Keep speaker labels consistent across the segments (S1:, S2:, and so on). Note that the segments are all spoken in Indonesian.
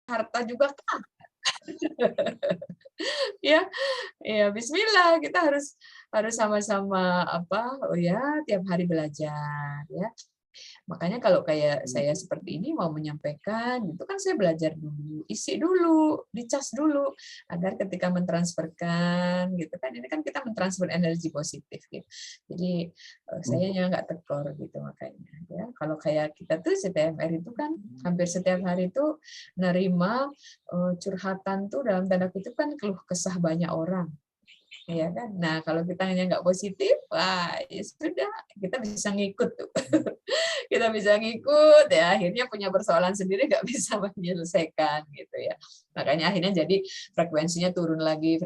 S1: harta juga kan. Ya, ya Bismillah kita harus sama-sama oh ya tiap hari belajar ya. Makanya kalau kayak saya seperti ini mau menyampaikan, itu kan saya belajar dulu, isi dulu, dicas dulu, agar ketika mentransferkan, gitu kan, ini kan kita mentransfer energi positif, gitu. Jadi saya nggak tekor gitu makanya. Ya, kalau kayak kita tuh CTMR itu kan hampir setiap hari itu nerima curhatan tuh dalam tanda kutip kan keluh kesah banyak orang. Ya kan? Nah, kalau kita hanya nggak positif, wah ya sudah, kita bisa ngikut tuh. Kita bisa ngikut ya, akhirnya punya persoalan sendiri nggak bisa menyelesaikan gitu ya. Makanya akhirnya jadi frekuensinya turun lagi,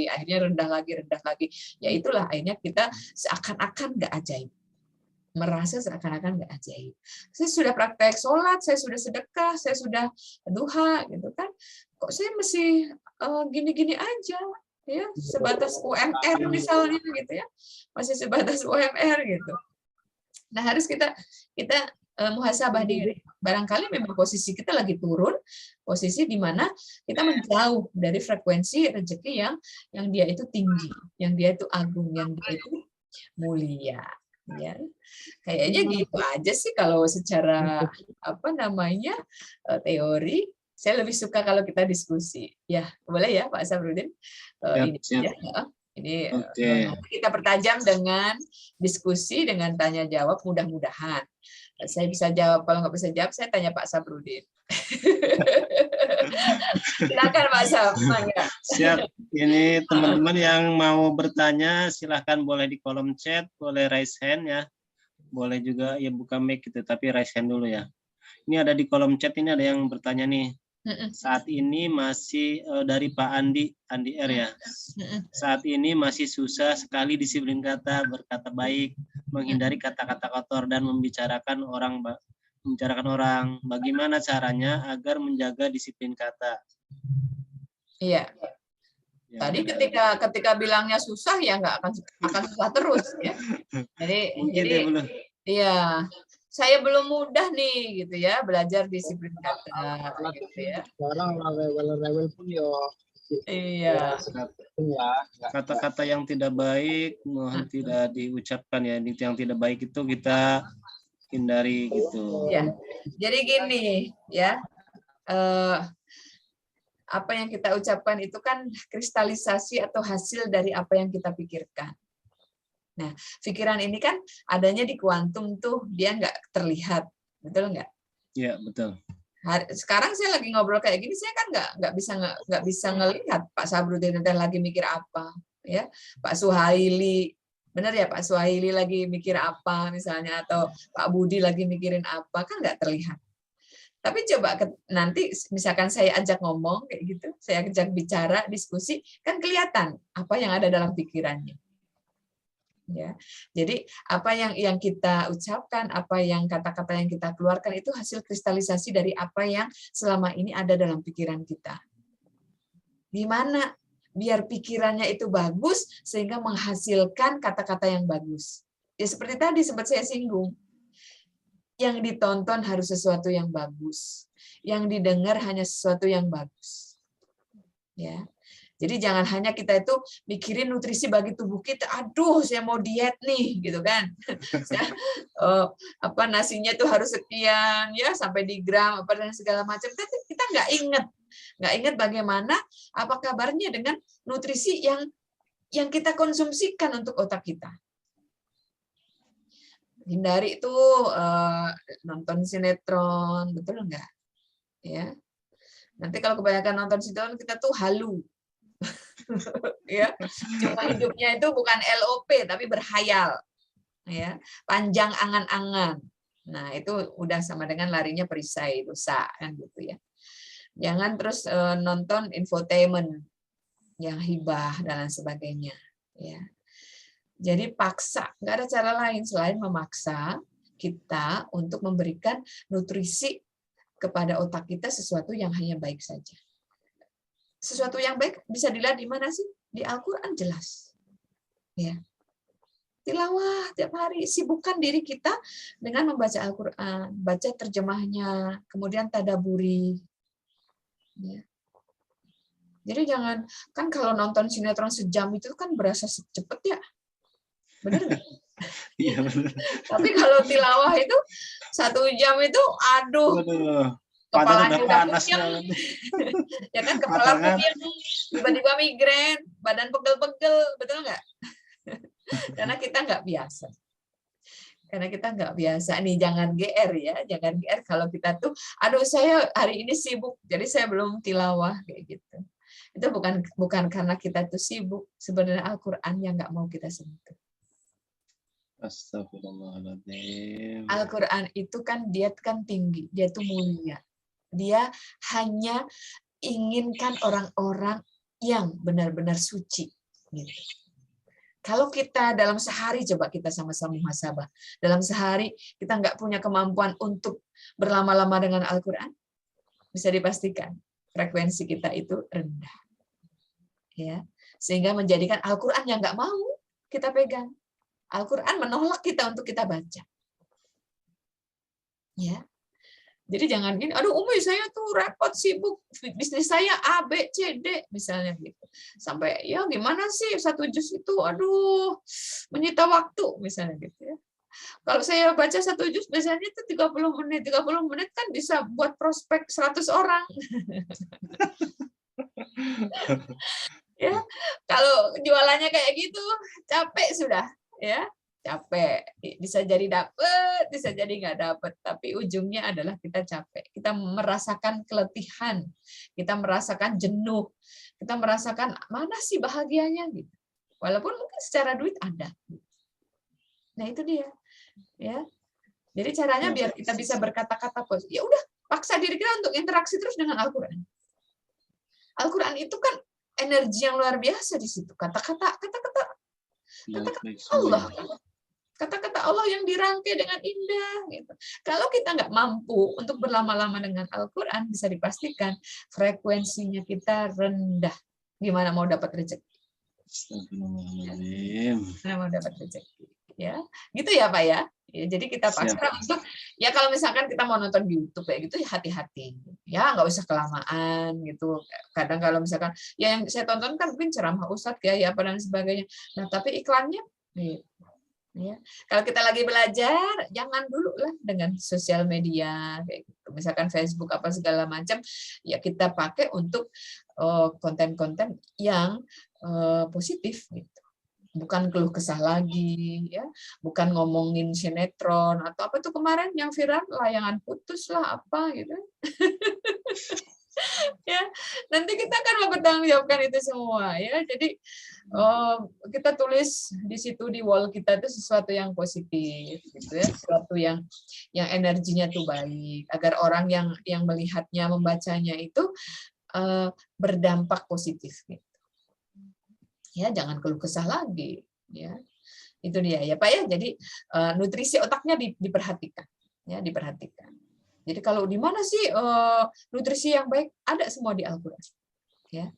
S1: akhirnya rendah lagi. Ya itulah akhirnya kita seakan-akan nggak ajaib. Merasa seakan-akan nggak ajaib. Saya sudah praktek sholat, saya sudah sedekah, saya sudah duha gitu kan. Kok saya masih gini-gini aja? Ya, sebatas UMR misalnya gitu ya, masih sebatas UMR gitu. Nah harus kita muhasabah diri. Barangkali memang posisi kita lagi turun, posisi di mana kita menjauh dari frekuensi rezeki yang dia itu tinggi, yang dia itu agung, yang dia itu mulia. Ya, kayaknya gitu aja sih kalau secara teori. Saya lebih suka kalau kita diskusi. Ya, boleh ya Pak Sabrudin? Ini ya. Ini nanti kita pertajam dengan diskusi, dengan tanya jawab, mudah-mudahan. Saya bisa jawab, kalau nggak bisa jawab, saya tanya Pak Sabrudin. Silakan Pak Sab.
S2: Siap. Ini teman-teman yang mau bertanya, silahkan boleh di kolom chat, boleh raise hand ya. Boleh juga ya buka mic gitu, tapi raise hand dulu ya. Ini ada di kolom chat, ini ada yang bertanya nih. Saat ini masih dari Pak Andi R ya. Saat ini masih susah sekali disiplin kata, berkata baik, menghindari kata-kata kotor dan membicarakan orang. Bagaimana caranya agar menjaga disiplin kata?
S1: Iya. Tadi ketika bilangnya susah ya nggak akan susah terus ya. Jadi iya. Saya belum mudah nih gitu ya belajar disiplin kata gitu ya.
S3: Sekarang level pun ya.
S1: Iya.
S2: Kata-kata yang tidak baik mohon tidak diucapkan ya. Yang tidak baik itu kita hindari gitu.
S1: Ya. Jadi gini ya. Apa yang kita ucapkan itu kan kristalisasi atau hasil dari apa yang kita pikirkan. Nah, pikiran ini kan adanya di kuantum tuh, dia nggak terlihat, betul nggak?
S2: Iya, betul.
S1: Sekarang saya lagi ngobrol kayak gini, saya kan nggak bisa ngelihat Pak Sabrudin lagi mikir apa, ya Pak Suhaili, benar ya Pak Suhaili lagi mikir apa misalnya, atau Pak Budi lagi mikirin apa, kan nggak terlihat. Tapi coba nanti misalkan saya ajak ngomong kayak gitu, saya ajak bicara, diskusi, kan kelihatan apa yang ada dalam pikirannya. Ya. Jadi apa yang kita ucapkan, apa yang kata-kata yang kita keluarkan itu hasil kristalisasi dari apa yang selama ini ada dalam pikiran kita. Gimana biar pikirannya itu bagus sehingga menghasilkan kata-kata yang bagus. Ya seperti tadi sempat saya singgung. Yang ditonton harus sesuatu yang bagus. Yang didengar hanya sesuatu yang bagus. Ya. Jadi jangan hanya kita itu mikirin nutrisi bagi tubuh kita. Aduh, saya mau diet nih, gitu kan? Nasinya itu harus sekian, ya sampai di gram apa dan segala macam. Tapi kita nggak ingat bagaimana apa kabarnya dengan nutrisi yang kita konsumsikan untuk otak kita. Hindari itu nonton sinetron, betul nggak? Ya. Nanti kalau kebanyakan nonton sinetron kita tuh halu. Ya, cuma hidupnya itu bukan LOP tapi berhayal, ya, panjang angan-angan. Nah itu udah sama dengan larinya perisai dosa kan gitu ya. Jangan terus nonton infotainment yang hibah dan lain sebagainya. Ya. Jadi paksa, nggak ada cara lain selain memaksa kita untuk memberikan nutrisi kepada otak kita sesuatu yang hanya baik saja. Sesuatu yang baik bisa dilihat di mana sih? Di Al-Quran jelas. Ya. Tilawah tiap hari, sibukkan diri kita dengan membaca Al-Quran, baca terjemahnya, kemudian tadaburi. Ya. Jadi jangan, kan kalau nonton sinetron sejam itu kan berasa cepet ya, bener nggak?
S2: Iya benar.
S1: Tapi kalau tilawah itu 1 jam itu, aduh,
S2: Waduh, padahal
S1: kepalanya
S2: udah
S1: udah
S2: panas
S1: puyeng,
S2: banget.
S1: ya kan, kepala
S2: Matanya
S1: puyeng, tiba-tiba migrain, badan pegel-pegel, betul nggak? Karena kita nggak biasa. Karena kita nggak biasa nih, jangan GR ya, jangan GR kalau kita tuh, aduh saya hari ini sibuk, jadi saya belum tilawah kayak gitu. Itu bukan karena kita tuh sibuk, sebenarnya Al-Quran yang nggak mau kita sentuh.
S2: Astagfirullahaladzim.
S1: Al-Quran itu kan dia kan tinggi, dia tuh mulia. Dia hanya inginkan orang-orang yang benar-benar suci. Gitu. Kalau kita dalam sehari, coba kita sama-sama muhasabah, dalam sehari kita nggak punya kemampuan untuk berlama-lama dengan Al-Quran, bisa dipastikan frekuensi kita itu rendah. Ya, sehingga menjadikan Al-Quran yang nggak mau kita pegang. Al-Quran menolak kita untuk kita baca. Ya, jadi jangan gini, aduh Umi saya tuh repot sibuk, bisnis saya A, B, C, D misalnya gitu. Sampai ya gimana sih 1 juz itu, aduh menyita waktu misalnya gitu ya. Kalau saya baca 1 juz biasanya itu 30 menit kan bisa buat prospek 100 orang. Ya, kalau jualannya kayak gitu capek sudah ya. Capek, bisa jadi dapet, bisa jadi nggak dapet, tapi ujungnya adalah kita capek, kita merasakan keletihan, kita merasakan jenuh, kita merasakan mana sih bahagianya gitu, walaupun mungkin secara duit ada. Nah itu dia, ya. Jadi caranya biar kita bisa berkata-kata positif, ya udah paksa diri kita untuk interaksi terus dengan Al-Quran. Al-Quran itu kan energi yang luar biasa di situ, kata-kata Allah. Kata-kata Allah yang dirangkai dengan indah. Gitu. Kalau kita nggak mampu untuk berlama-lama dengan Al-Quran, bisa dipastikan frekuensinya kita rendah. Gimana mau dapat rezeki? Gimana mau dapat rezeki? Ya, gitu ya Pak ya. Ya, jadi kita paksa untuk, ya kalau misalkan kita mau nonton di YouTube kayak gitu, ya hati-hati. Ya nggak usah kelamaan gitu. Kadang kalau misalkan, ya yang saya tonton kan mungkin ceramah Ustadz ya apa dan sebagainya. Nah tapi iklannya, gitu. Ya. Kalau kita lagi belajar, jangan dulu lah dengan sosial media, kayak gitu. Misalkan Facebook apa segala macam, ya kita pakai untuk konten-konten yang positif, gitu. Bukan keluh kesah lagi, ya, bukan ngomongin sinetron atau apa tuh kemarin yang viral layangan putus lah apa gitu. Ya, nanti kita akan mempertanggungjawabkan itu semua ya. Jadi kita tulis di situ di wall kita itu sesuatu yang positif gitu ya, sesuatu yang energinya tuh baik agar orang yang melihatnya membacanya itu berdampak positif gitu. Ya, jangan keluh kesah lagi ya. Itu dia ya Pak ya. Jadi nutrisi otaknya diperhatikan ya, diperhatikan. Jadi kalau di mana sih nutrisi yang baik, ada semua di Al-Quran. Ya,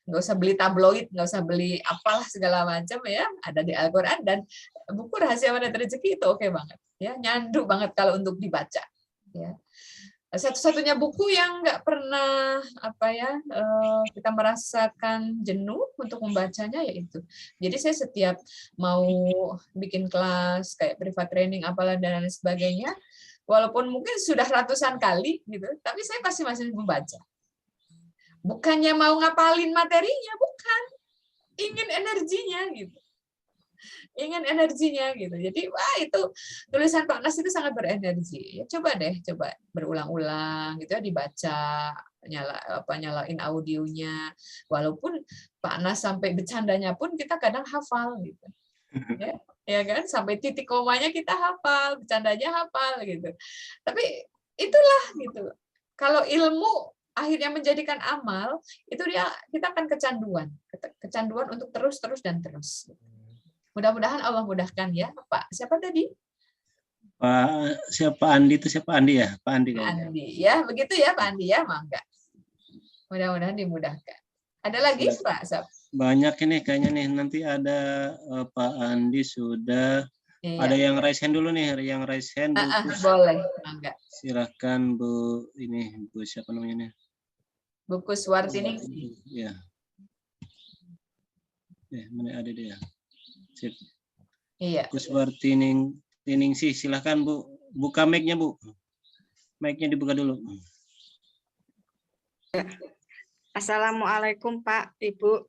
S1: nggak usah beli tabloid, nggak usah beli apalah segala macam ya, ada di Al-Quran. Dan buku Rahasia Menet Rezeki itu oke banget, ya, nyandu banget kalau untuk dibaca. Ya, satu-satunya buku yang nggak pernah kita merasakan jenuh untuk membacanya yaitu. Jadi saya setiap mau bikin kelas kayak privat training apalah dan lain sebagainya, walaupun mungkin sudah ratusan kali gitu, tapi saya masih membaca. Bukannya mau ngapalin materinya, bukan. Ingin energinya gitu. Ingin energinya gitu. Jadi wah itu tulisan Pak Nas itu sangat berenergi. Ya, coba berulang-ulang gitu ya, dibaca, nyalain audionya. Walaupun Pak Nas sampai bercandanya pun kita kadang hafal gitu. Ya kan, sampai titik komanya kita hafal, bercandanya hafal gitu. Tapi itulah gitu. Kalau ilmu akhirnya menjadikan amal, itu kita akan kecanduan untuk terus dan terus. Mudah-mudahan Allah mudahkan ya, Pak. Siapa tadi?
S2: Siapa Andi itu siapa Andi ya? Pak Andi kayaknya.
S1: Andi ya, begitu ya Pak Andi ya, mangga. Mudah-mudahan dimudahkan. Ada lagi Pak?
S2: Banyak ini kayaknya nih, nanti ada Pak Andi sudah. Iya. Ada yang raise hand dulu nih, yang raise hand.
S1: Boleh, mangga.
S2: Silakan Bu, ini Bu siapa namanya nih?
S1: Buku Suwartiningsih.
S2: Ya. Mana ada dia? Sip.
S1: Iya.
S2: Buku Suwartiningsih, silahkan Bu. Buka mic-nya Bu. Mic-nya dibuka dulu.
S4: Assalamualaikum Pak, Ibu.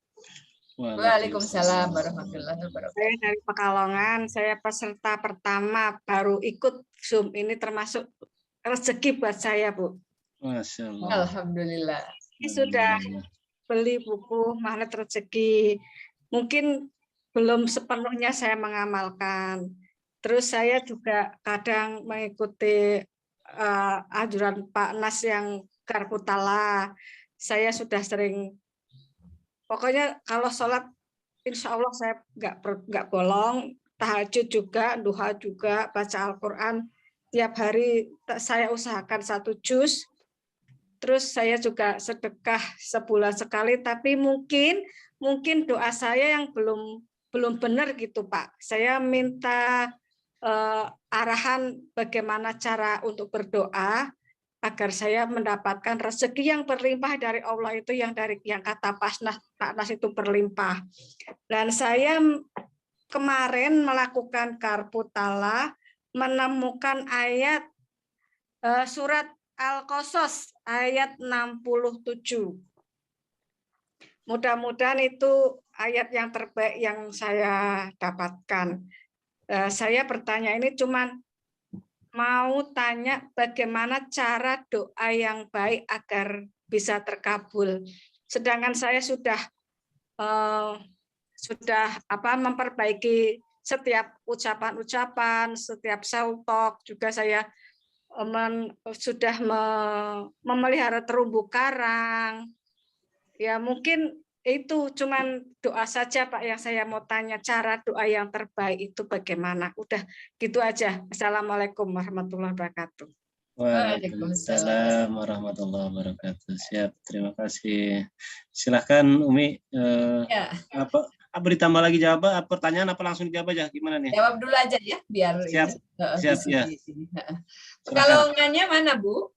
S1: Waalaikumsalam warahmatullahi wabarakatuh.
S4: Saya dari Pekalongan, saya peserta pertama baru ikut Zoom ini termasuk rezeki buat saya, Bu.
S2: Masya Allah.
S1: Alhamdulillah.
S4: Ini sudah beli buku Magnet Rezeki. Mungkin belum sepenuhnya saya mengamalkan. Terus saya juga kadang mengikuti anjuran Pak Nas yang Karputala. Saya sudah sering, pokoknya kalau sholat, insya Allah saya nggak bolong, tahajud juga, duha juga, baca Al-Quran. Tiap hari saya usahakan 1 juz. Terus saya juga sedekah sebulan sekali, tapi mungkin doa saya yang belum benar gitu Pak. Saya minta arahan bagaimana cara untuk berdoa agar saya mendapatkan rezeki yang berlimpah dari Allah itu, yang kata Pak Nas itu berlimpah. Dan saya kemarin melakukan Karputala, menemukan ayat surat Al-Qasas ayat 67. Mudah-mudahan itu ayat yang terbaik yang saya dapatkan. Saya bertanya ini cuman mau tanya bagaimana cara doa yang baik agar bisa terkabul. Sedangkan saya sudah memperbaiki setiap ucapan-ucapan, setiap sautok, juga saya sudah memelihara terumbu karang. Ya mungkin itu cuman doa saja Pak yang saya mau tanya, cara doa yang terbaik itu bagaimana. Udah gitu aja. Assalamualaikum warahmatullahi wabarakatuh.
S2: Waalaikumsalam warahmatullahi wabarakatuh. Siap, terima kasih. Silahkan Umi.
S1: Ya.
S2: Apa ditambah lagi jawaban? Pertanyaan apa langsung dijawab aja? Gimana nih?
S1: Jawab dulu aja ya, biar
S2: siap.
S1: ini.
S2: Siap ya.
S1: Pekalongannya mana Bu?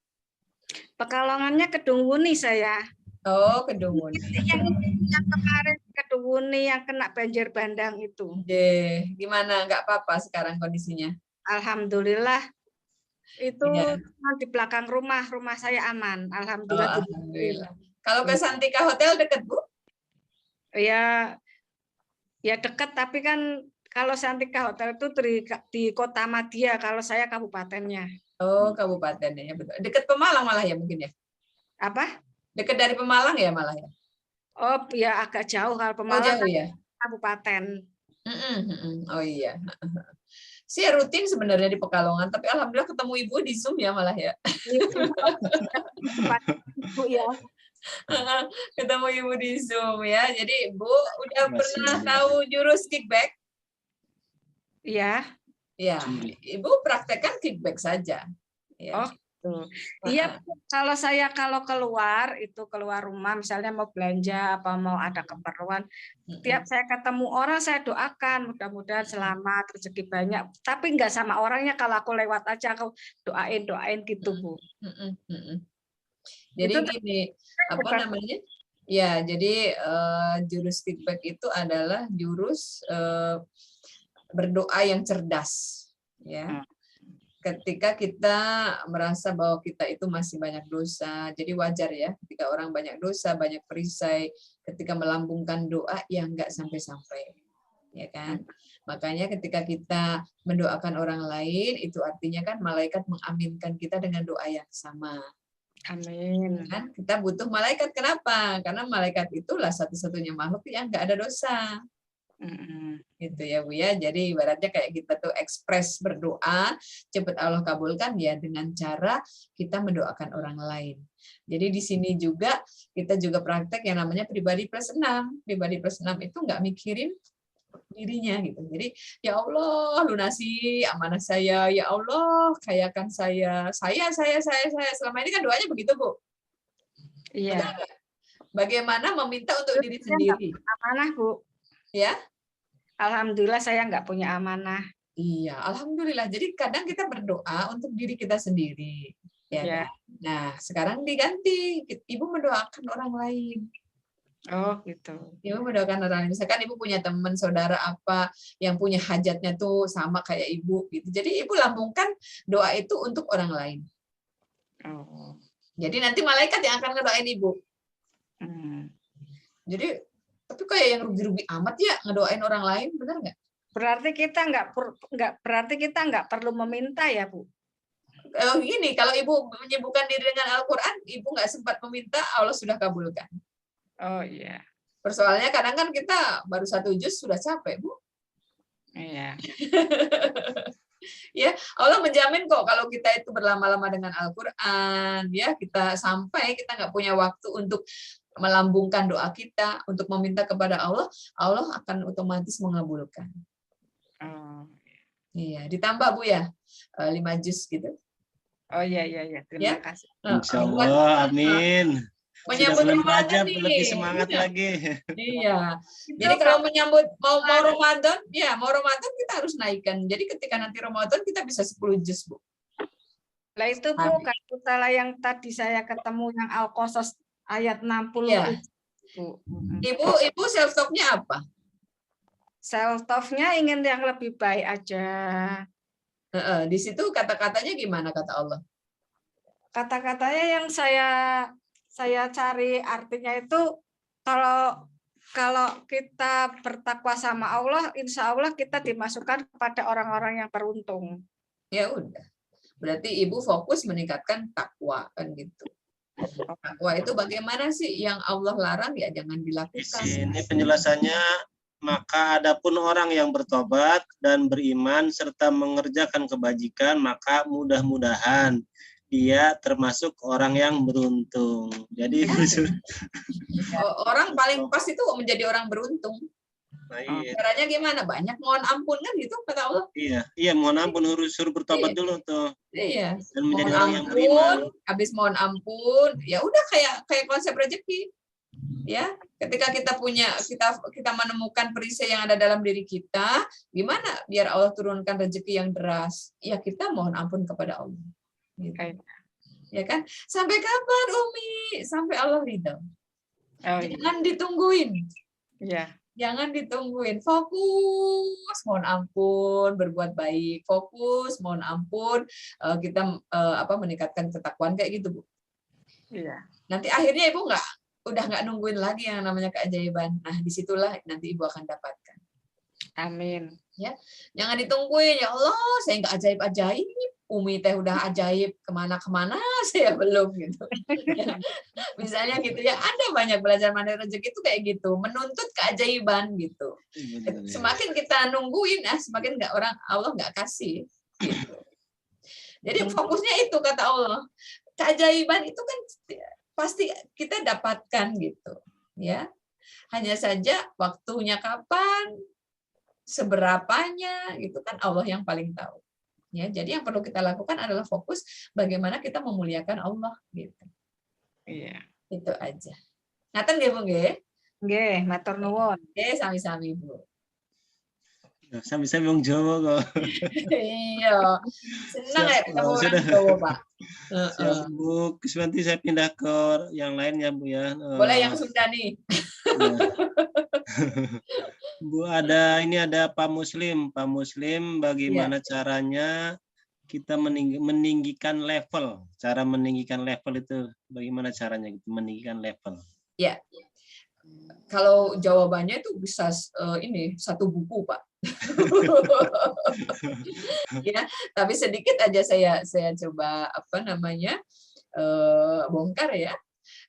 S4: Pekalongannya Kedung Wuni saya.
S1: Oh, Kedung Wuni.
S4: Yang kemarin Kedung Wuni yang kena banjir bandang itu.
S1: Gimana? Nggak apa-apa sekarang kondisinya?
S4: Alhamdulillah. Itu
S1: ya.
S4: Di belakang rumah saya aman. Alhamdulillah.
S1: Oh, alhamdulillah. Kalau ke Santika Hotel dekat Bu?
S4: Ya dekat, tapi kan kalau Santika Hotel itu di Kota Madia, kalau saya kabupatennya.
S1: Oh, kabupatennya ya, betul. Dekat Pemalang malah ya mungkin ya?
S4: Apa?
S1: Dekat dari Pemalang ya malah ya?
S4: Oh ya agak jauh, kalau Pemalang
S1: jauh ya?
S4: Kabupaten.
S1: Oh iya. Saya rutin sebenarnya di Pekalongan, tapi alhamdulillah ketemu Ibu di Zoom ya malah ya.
S4: Bu ya.
S1: Ketemu Ibu di Zoom ya. Jadi Bu udah pernah tahu jurus kickback?
S4: Iya.
S1: Ya, Ibu praktekkan kickback saja. Ya.
S4: Oh, iya. Kalau saya keluar rumah, misalnya mau belanja apa mau ada keperluan, tiap saya ketemu orang saya doakan mudah-mudahan selamat, rezeki banyak. Tapi nggak sama orangnya, kalau aku lewat aja aku doain gitu Bu.
S1: Jadi gini, apa namanya? Ya, jadi jurus kickback itu adalah jurus berdoa yang cerdas, ya. Ketika kita merasa bahwa kita itu masih banyak dosa, jadi wajar ya ketika orang banyak dosa, banyak perisai, ketika melambungkan doa yang nggak sampai-sampai, ya kan? Makanya ketika kita mendoakan orang lain, itu artinya kan malaikat mengaminkan kita dengan doa yang sama.
S4: Amin.
S1: Kan? Kita butuh malaikat, kenapa? Karena malaikat itulah satu-satunya makhluk yang nggak ada dosa. Gitu ya Bu ya. Jadi ibaratnya kayak kita tuh ekspres berdoa, cepat Allah kabulkan ya dengan cara kita mendoakan orang lain. Jadi di sini juga kita juga praktek yang namanya pribadi plus 6. Pribadi plus 6 itu nggak mikirin dirinya gitu. Jadi ya Allah lunasi amanah saya, ya Allah kayakan saya. Selama ini kan doanya begitu Bu.
S4: Iya.
S1: Bagaimana meminta untuk diri sendiri?
S4: Amanah Bu.
S1: Ya.
S4: Alhamdulillah saya nggak punya amanah.
S1: Iya, alhamdulillah. Jadi kadang kita berdoa untuk diri kita sendiri. Ya,
S4: Ya.
S1: kan? Nah, sekarang diganti. Ibu mendoakan orang lain.
S4: Oh, gitu.
S1: Ibu mendoakan orang lain. Misalkan ibu punya teman, saudara apa yang punya hajatnya tuh sama kayak ibu gitu. Jadi ibu lambungkan doa itu untuk orang lain.
S4: Oh.
S1: Jadi nanti malaikat yang akan ngedoain ibu.
S4: Hmm.
S1: Jadi tapi kayak yang rugi-rugi amat ya ngedoain orang lain, benar nggak?
S4: Berarti kita nggak perlu meminta ya, Bu?
S1: Gini, kalau ibu menyibukkan diri dengan Al-Quran, ibu nggak sempat meminta, Allah sudah kabulkan.
S4: Oh iya.
S1: Persoalannya kadang kan kita baru 1 juz sudah capek, Bu.
S4: Iya.
S1: Ya, Allah menjamin kok kalau kita itu berlama-lama dengan Al-Quran, ya kita sampai kita nggak punya waktu untuk melambungkan doa kita, untuk meminta kepada Allah, Allah akan otomatis mengabulkan.
S4: Oh.
S1: Iya, ditambah Bu ya, 5 juz gitu.
S4: Oh iya. Terima kasih.
S2: Insya Allah, amin. Sudah
S1: Menyambut
S2: bulan
S1: Ramadan
S2: Rajab,
S1: nih.
S2: lebih semangat
S1: Iya.
S2: lagi.
S1: Iya. Jadi kalau menyambut mau Ramadan, ya mau Ramadan kita harus naikkan. Jadi ketika nanti Ramadan kita bisa 10 juz, Bu.
S4: Lah itu Bu, kalau salah yang tadi saya ketemu yang Al-Qasas ayat 60
S1: Iya.
S4: Bu.
S1: Ibu self talk-nya apa?
S4: Self-talk-nya ingin yang lebih baik aja.
S1: Di situ kata-katanya gimana kata Allah?
S4: Kata-katanya yang saya cari artinya itu kalau kita bertakwa sama Allah, insya Allah kita dimasukkan kepada orang-orang yang beruntung.
S1: Ya udah. Berarti ibu fokus meningkatkan takwa kan gitu. Takwa itu bagaimana sih yang Allah larang ya jangan
S2: Di
S1: dilakukan.
S2: sini penjelasannya, maka adapun orang yang bertobat dan beriman serta mengerjakan kebajikan, maka mudah-mudahan dia termasuk orang yang beruntung. Jadi
S1: orang paling pas itu menjadi orang beruntung.
S2: iya.
S1: Caranya gimana? Banyak mohon ampun kan gitu kata Allah.
S2: Iya, mohon ampun, suruh bertobat dulu tuh.
S1: Iya.
S2: Dan menjadi
S1: Mohon
S2: orang yang beriman.
S1: habis mohon ampun, ya udah kayak konsep rezeki. Ya, ketika kita menemukan perisai yang ada dalam diri kita, gimana biar Allah turunkan rezeki yang deras? Ya kita mohon ampun kepada Allah. Gitu. Ya kan? Sampai kapan Umi? Sampai Allah ridho. Jangan ditungguin.
S4: Iya.
S1: Jangan ditungguin. Fokus mohon ampun, berbuat baik. Fokus mohon ampun, kita meningkatkan ketakwaan kayak gitu, Bu.
S4: Iya.
S1: Nanti akhirnya Ibu udah nggak nungguin lagi yang namanya keajaiban. Nah, disitulah nanti Ibu akan dapatkan.
S4: Amin.
S1: Ya, jangan ditungguin. Ya Allah, saya nggak ajaib-ajaib. Umi teh udah ajaib kemana-kemana, saya belum gitu. Misalnya gitu ya, ada banyak belajar mandiri rezeki itu kayak gitu, menuntut keajaiban gitu. Semakin kita nungguin, semakin Allah nggak kasih. Gitu. Jadi fokusnya itu kata Allah, keajaiban itu kan pasti kita dapatkan gitu, ya. Hanya saja waktunya kapan, seberapanya, itu kan Allah yang paling tahu. Ya, jadi yang perlu kita lakukan adalah fokus bagaimana kita memuliakan Allah gitu.
S4: Iya.
S1: Itu aja. Ngaten nggih, Bu nggih?
S4: Nggih, matur nuwun.
S1: Nggih, sami-sami, Bu.
S2: Sami-sami wong Jawa kok.
S1: Iya. Senang ya ketemu orang
S2: Sudah.
S1: Jawa, Pak.
S2: Siap, Bu. Nanti saya pindah ke yang lain ya, Bu ya.
S1: Boleh yang Sunda nih.
S2: Ya. Bu, ini ada Pak Muslim. Pak Muslim, bagaimana caranya kita meninggikan level? Cara meninggikan level itu bagaimana caranya gitu, meninggikan level?
S1: Ya. Kalau jawabannya itu bisa satu buku, Pak. Ya, tapi sedikit aja saya coba bongkar ya.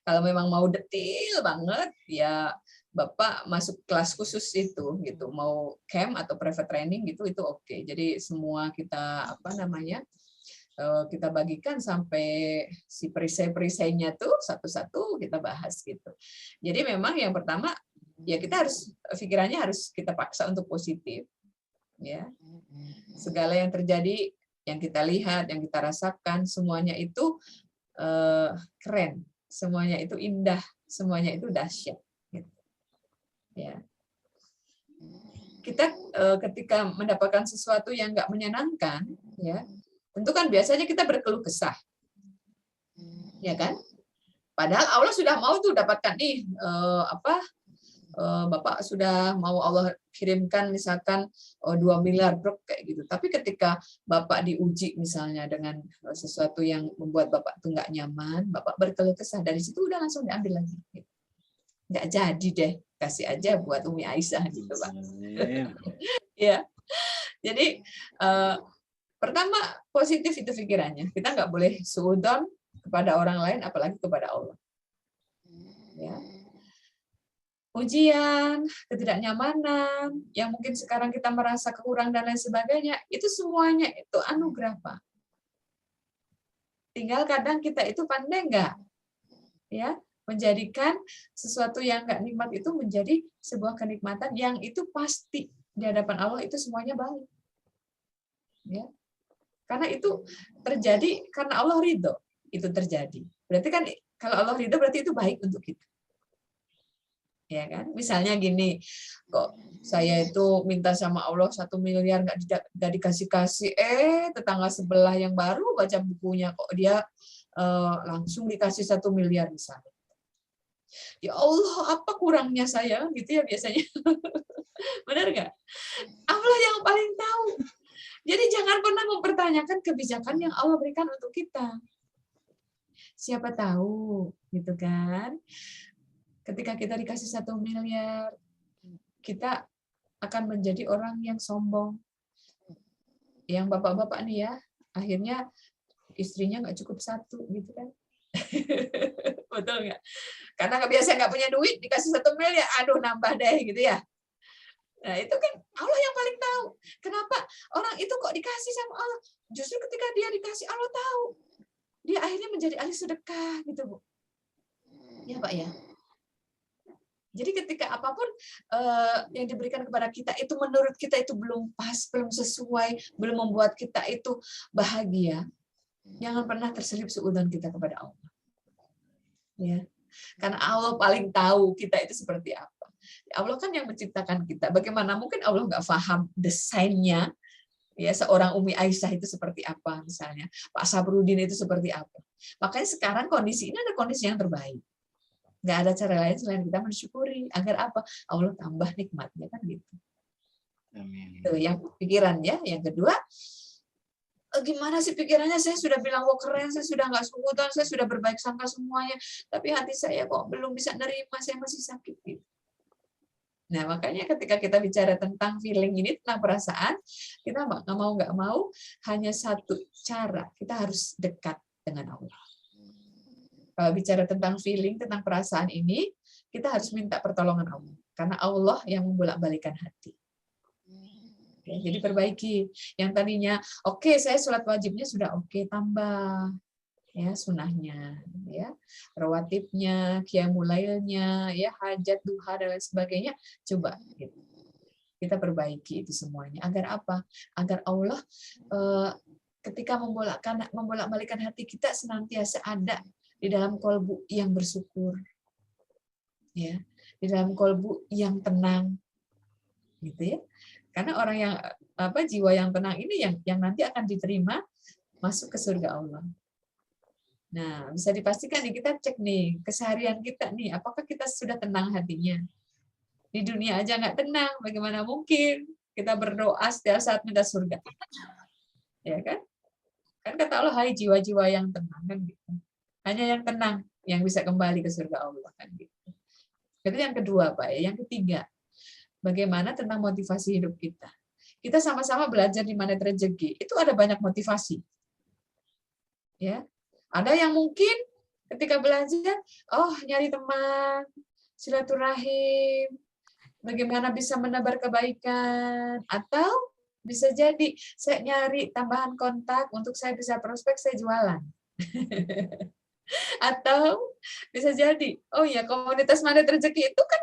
S1: Kalau memang mau detail banget ya Bapak masuk kelas khusus itu gitu, mau camp atau private training gitu itu oke. Jadi semua kita kita bagikan sampai si perisai-perisainya tuh satu-satu kita bahas gitu. Jadi memang yang pertama ya kita pikirannya harus kita paksa untuk positif. Ya. Segala yang terjadi, yang kita lihat, yang kita rasakan semuanya itu keren, semuanya itu indah, semuanya itu dahsyat. Ya. Kita ketika mendapatkan sesuatu yang nggak menyenangkan, ya, tentu kan biasanya kita berkeluh kesah. Ya kan? Padahal Allah sudah mau tuh dapatkan nih Bapak sudah mau Allah kirimkan misalkan 2 miliar brok kayak gitu. Tapi ketika Bapak diuji misalnya dengan sesuatu yang membuat Bapak tuh nggak nyaman, Bapak berkeluh kesah, dari situ udah langsung diambil lagi. Nggak jadi deh, kasih aja buat Umi Aisyah gitu, Pak. Ya. Jadi pertama positif itu pikirannya. Kita nggak boleh suudzon kepada orang lain apalagi kepada Allah. Ya. Ujian, ketidaknyamanan, yang mungkin sekarang kita merasa kurang dan lain sebagainya, itu semuanya itu anugerah, Pak. Tinggal kadang kita itu pandai nggak, ya, menjadikan sesuatu yang nggak nikmat itu menjadi sebuah kenikmatan yang itu pasti di hadapan Allah itu semuanya baik. Ya. Karena itu terjadi karena Allah ridho, itu terjadi. Berarti kan kalau Allah ridho berarti itu baik untuk kita. Ya kan, misalnya gini, kok saya itu minta sama Allah 1 miliar nggak dikasih-kasih, tetangga sebelah yang baru baca bukunya kok dia langsung dikasih 1 miliar misalnya. Ya Allah, apa kurangnya saya gitu ya biasanya. Benar nggak? Allah yang paling tahu. Jadi jangan pernah mempertanyakan kebijakan yang Allah berikan untuk kita. Siapa tahu, gitu kan? Ketika kita dikasih 1 miliar, kita akan menjadi orang yang sombong. Yang bapak-bapak nih ya, akhirnya istrinya nggak cukup 1, gitu kan. Betul nggak? Karena biasa nggak punya duit, dikasih 1 miliar, aduh nambah deh, gitu ya. Nah itu kan Allah yang paling tahu. Kenapa orang itu kok dikasih sama Allah? Justru ketika dia dikasih, Allah tahu. Dia akhirnya menjadi ahli sedekah, gitu Bu. Ya Pak ya. Jadi ketika apapun yang diberikan kepada kita itu menurut kita itu belum pas, belum sesuai, belum membuat kita itu bahagia, jangan pernah terselip suudzon kita kepada Allah. Ya. Karena Allah paling tahu kita itu seperti apa. Allah kan yang menciptakan kita. Bagaimana mungkin Allah nggak paham desainnya? Ya, seorang Umi Aisyah itu seperti apa misalnya, Pak Sabrudin itu seperti apa. Makanya sekarang kondisi ini ada kondisi yang terbaik. Nggak ada cara lain selain kita mensyukuri. Agar apa? Allah tambah nikmatnya kan gitu.
S2: Amin.
S1: Itu yang pikiran ya. Yang kedua, gimana sih pikirannya? Saya sudah bilang kok keren, saya sudah nggak suudzon, saya sudah berbaik sangka semuanya, tapi hati saya kok belum bisa nerima, saya masih sakit gitu. Nah makanya ketika kita bicara tentang feeling ini, tentang perasaan, kita nggak mau hanya satu cara, kita harus dekat dengan Allah. Kalau bicara tentang feeling, tentang perasaan ini, kita harus minta pertolongan Allah. Karena Allah yang membolak-balikan hati. Oke, jadi perbaiki. Yang tadinya, oke, saya sholat wajibnya sudah oke, tambah. Ya, sunahnya, ya, rawatibnya, qiyamul lailnya, ya, hajat, duha, dan lain sebagainya. Coba gitu. Kita perbaiki itu semuanya. Agar apa? Agar Allah ketika membolak-balikan hati kita senantiasa ada di dalam kolbu yang bersyukur, ya, di dalam kolbu yang tenang, gitu ya. Karena orang yang jiwa yang tenang ini yang nanti akan diterima masuk ke surga Allah. Nah, bisa dipastikan nih, kita cek nih keseharian kita nih, apakah kita sudah tenang hatinya? Di dunia aja nggak tenang, bagaimana mungkin kita berdoa setiap saat minta surga? Ya kan? Kan kata Allah, hai jiwa-jiwa yang tenang kan gitu. Hanya yang tenang yang bisa kembali ke surga Allah kan gitu. Itu yang kedua, Pak ya. Yang ketiga, bagaimana tentang motivasi hidup kita? Kita sama-sama belajar di mana rezeki. Itu ada banyak motivasi. Ya. Ada yang mungkin ketika belajar, nyari teman, silaturahim, bagaimana bisa menebar kebaikan, atau bisa jadi saya nyari tambahan kontak untuk saya bisa prospek, saya jualan. Atau bisa jadi, komunitas Mandat Rezeki itu kan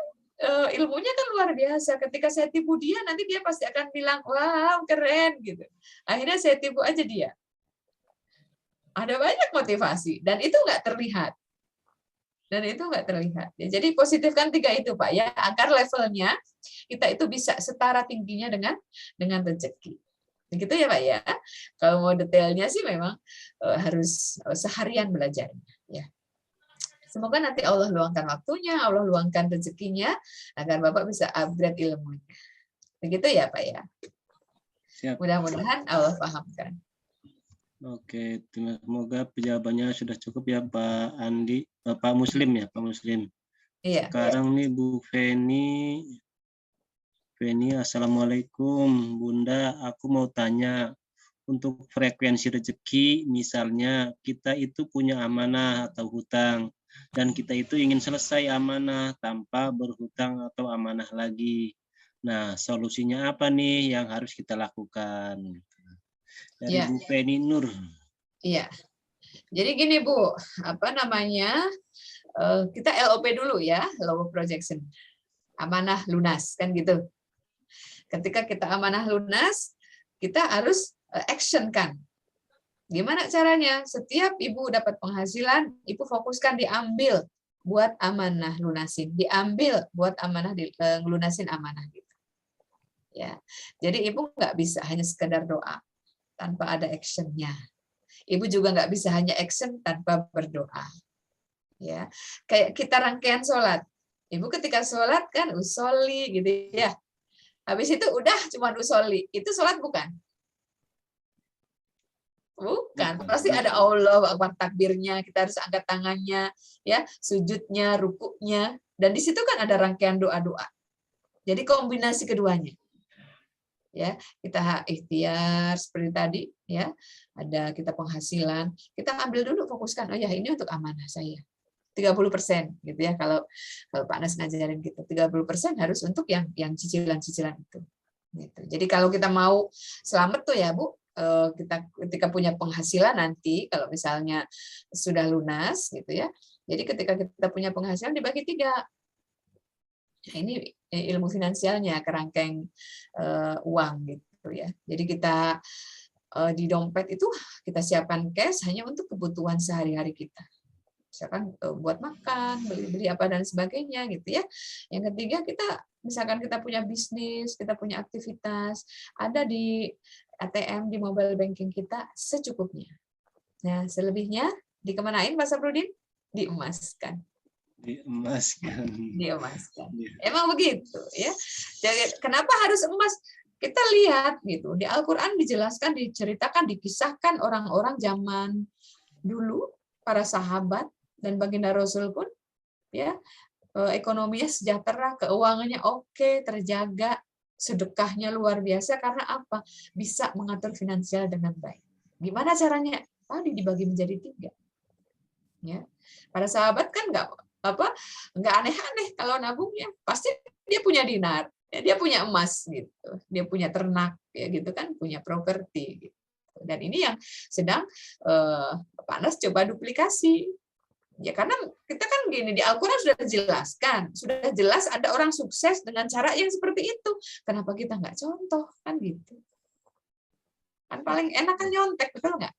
S1: ilmunya kan luar biasa. Ketika saya tipu dia, nanti dia pasti akan bilang, wow, keren gitu. Akhirnya saya tipu aja dia. Ada banyak motivasi, dan itu nggak terlihat. Ya, jadi positifkan 3 itu, Pak ya, agar levelnya kita itu bisa setara tingginya dengan rezeki. Begitu ya Pak ya. Kalau mau detailnya sih memang harus seharian belajar. Ya. Semoga nanti Allah luangkan waktunya, Allah luangkan rezekinya, agar Bapak bisa upgrade ilmunya. Begitu ya Pak ya.
S2: Siap.
S1: Mudah-mudahan Allah pahamkan.
S2: Oke, semoga jawabannya sudah cukup ya Pak Andi, Pak Muslim ya, Pak Muslim.
S1: Iya.
S2: Sekarang nih Bu Feni, Assalamualaikum Bunda, aku mau tanya, untuk frekuensi rezeki, misalnya kita itu punya amanah atau hutang, dan kita itu ingin selesai amanah tanpa berhutang atau amanah lagi. Nah, solusinya apa nih yang harus kita lakukan? Dari
S1: Ya.
S2: Bu Feni Nur.
S1: Iya. Jadi gini Bu, apa namanya? Kita LOP dulu ya, Law of Projection. Amanah lunas kan gitu. Ketika kita amanah lunas, kita harus action kan. Gimana caranya? Setiap ibu dapat penghasilan, ibu fokuskan diambil buat amanah lunasin, diambil buat amanah lunasin amanah gitu. Ya, jadi ibu nggak bisa hanya sekedar doa tanpa ada actionnya. Ibu juga nggak bisa hanya action tanpa berdoa. Ya, kayak kita rangkaian sholat. Ibu ketika sholat kan usolli gitu ya. Habis itu udah cuma usolli. Itu sholat bukan? Bukan, pasti ada Allah Akbar takbirnya, kita harus angkat tangannya, ya, sujudnya, rukuknya, dan di situ kan ada rangkaian doa-doa. Jadi kombinasi keduanya. Ya, kita ikhtiar seperti tadi, ya. Ada kita penghasilan, kita ambil dulu fokuskan, oh ya ini untuk amanah saya. 30% gitu ya, kalau Pak Nas ngajarin gitu. 30% harus untuk yang cicilan-cicilan itu. Gitu. Jadi kalau kita mau selamat tuh ya Bu, kita ketika punya penghasilan nanti kalau misalnya sudah lunas gitu ya. Jadi ketika kita punya penghasilan dibagi 3. Nah, ini ilmu finansialnya, kerangkeng uang gitu ya. Jadi kita di dompet itu kita siapkan cash hanya untuk kebutuhan sehari-hari kita. Misalkan buat makan, beli-beli apa dan sebagainya gitu ya. Yang ketiga kita misalkan kita punya bisnis, kita punya aktivitas, ada di ATM di mobile banking kita secukupnya. Nah, selebihnya dikemanain Pak Saprudin? Diemaskan.
S2: Diemaskan.
S1: Diemaskan. Emang begitu ya. Jadi kenapa harus emas? Kita lihat gitu. Di Al-Qur'an dijelaskan, diceritakan, dikisahkan orang-orang zaman dulu, para sahabat dan baginda Rasul pun ya ekonominya sejahtera, keuangannya oke, terjaga, sedekahnya luar biasa karena apa? Bisa mengatur finansial dengan baik. Gimana caranya? Tadi dibagi menjadi 3. Ya. Para sahabat kan nggak aneh-aneh kalau nabungnya, pasti dia punya dinar, ya, dia punya emas gitu, dia punya ternak ya gitu kan, punya properti gitu. Dan ini yang sedang Pak Nas coba duplikasi. Ya karena kita kan gini, di Al-Quran sudah dijelaskan, sudah jelas ada orang sukses dengan cara yang seperti itu. Kenapa kita nggak contoh kan gitu? Kan paling enak kan nyontek, betul nggak?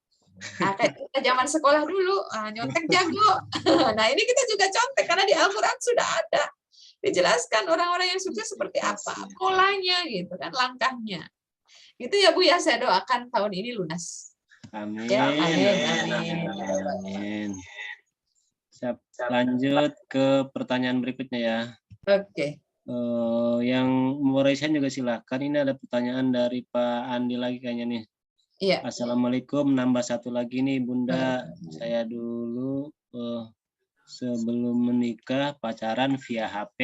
S1: Nah, kayak kita zaman sekolah dulu, nyontek jago. Nah ini kita juga contek karena di Al-Quran sudah ada dijelaskan orang-orang yang sukses seperti apa, polanya gitu kan, langkahnya. Gitu ya Bu ya, saya doakan tahun ini lunas.
S2: Amin.
S1: Ya, amin.
S2: Amin. Siap. Lanjut ke pertanyaan berikutnya ya.
S1: Oke.
S2: Yang mau raise juga silakan. Ini ada pertanyaan dari Pak Andi lagi kayaknya nih.
S1: Iya.
S2: Assalamualaikum, nambah satu lagi nih Bunda. Saya dulu sebelum menikah pacaran via HP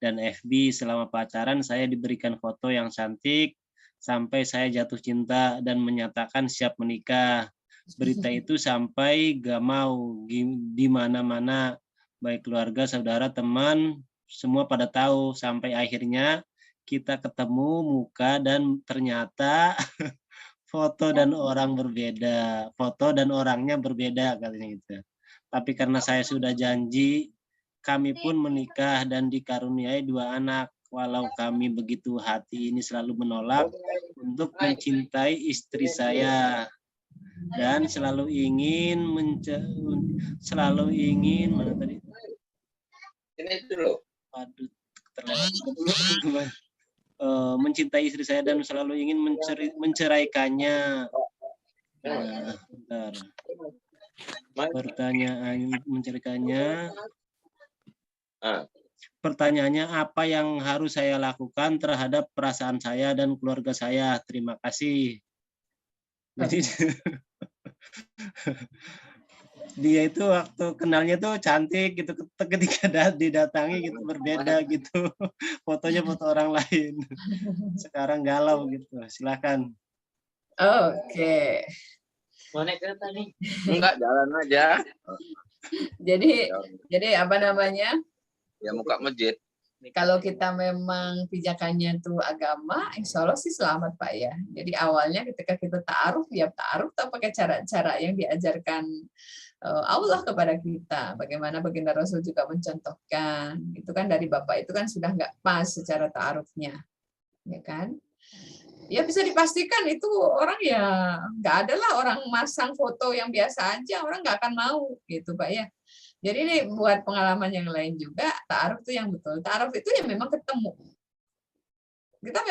S2: dan FB. Selama pacaran saya diberikan foto yang cantik sampai saya jatuh cinta dan menyatakan siap menikah. Berita itu sampai gak mau di mana-mana, baik keluarga, saudara, teman, semua pada tahu. Sampai akhirnya kita ketemu muka dan ternyata foto dan orang berbeda, foto dan orangnya berbeda katanya gitu. Tapi karena saya sudah janji, kami pun menikah dan dikaruniai 2 anak. Walau kami begitu hati ini selalu menolak untuk mencintai istri saya. Dan selalu ingin mana tadi? Ini dulu. Waduh, terlewat. mencintai istri saya dan selalu ingin menceraikannya. Bentar. Pertanyaan menceraikannya. Pertanyaannya, apa yang harus saya lakukan terhadap perasaan saya dan keluarga saya? Terima kasih. Jadi dia itu waktu kenalnya tuh cantik gitu, ketika didatangi gitu berbeda gitu, fotonya foto orang lain. Sekarang galau gitu. Silakan.
S1: Oke.
S5: Mau naik kereta nih? Enggak, jalan aja.
S1: Jadi apa namanya?
S5: Ya muka masjid.
S1: Kalau kita memang pijakannya itu agama, insya Allah sih selamat Pak ya. Jadi awalnya ketika kita ta'aruf, ya ta'aruf tak pakai cara-cara yang diajarkan Allah kepada kita. Bagaimana baginda Rasul juga mencontohkan. Itu kan dari Bapak itu kan sudah nggak pas secara ta'arufnya. Ya kan? Ya bisa dipastikan itu orang ya nggak ada lah orang masang foto yang biasa aja, orang nggak akan mau gitu Pak ya. Jadi ini buat pengalaman yang lain juga, ta'aruf itu yang betul. Ta'aruf itu ya memang ketemu. Kita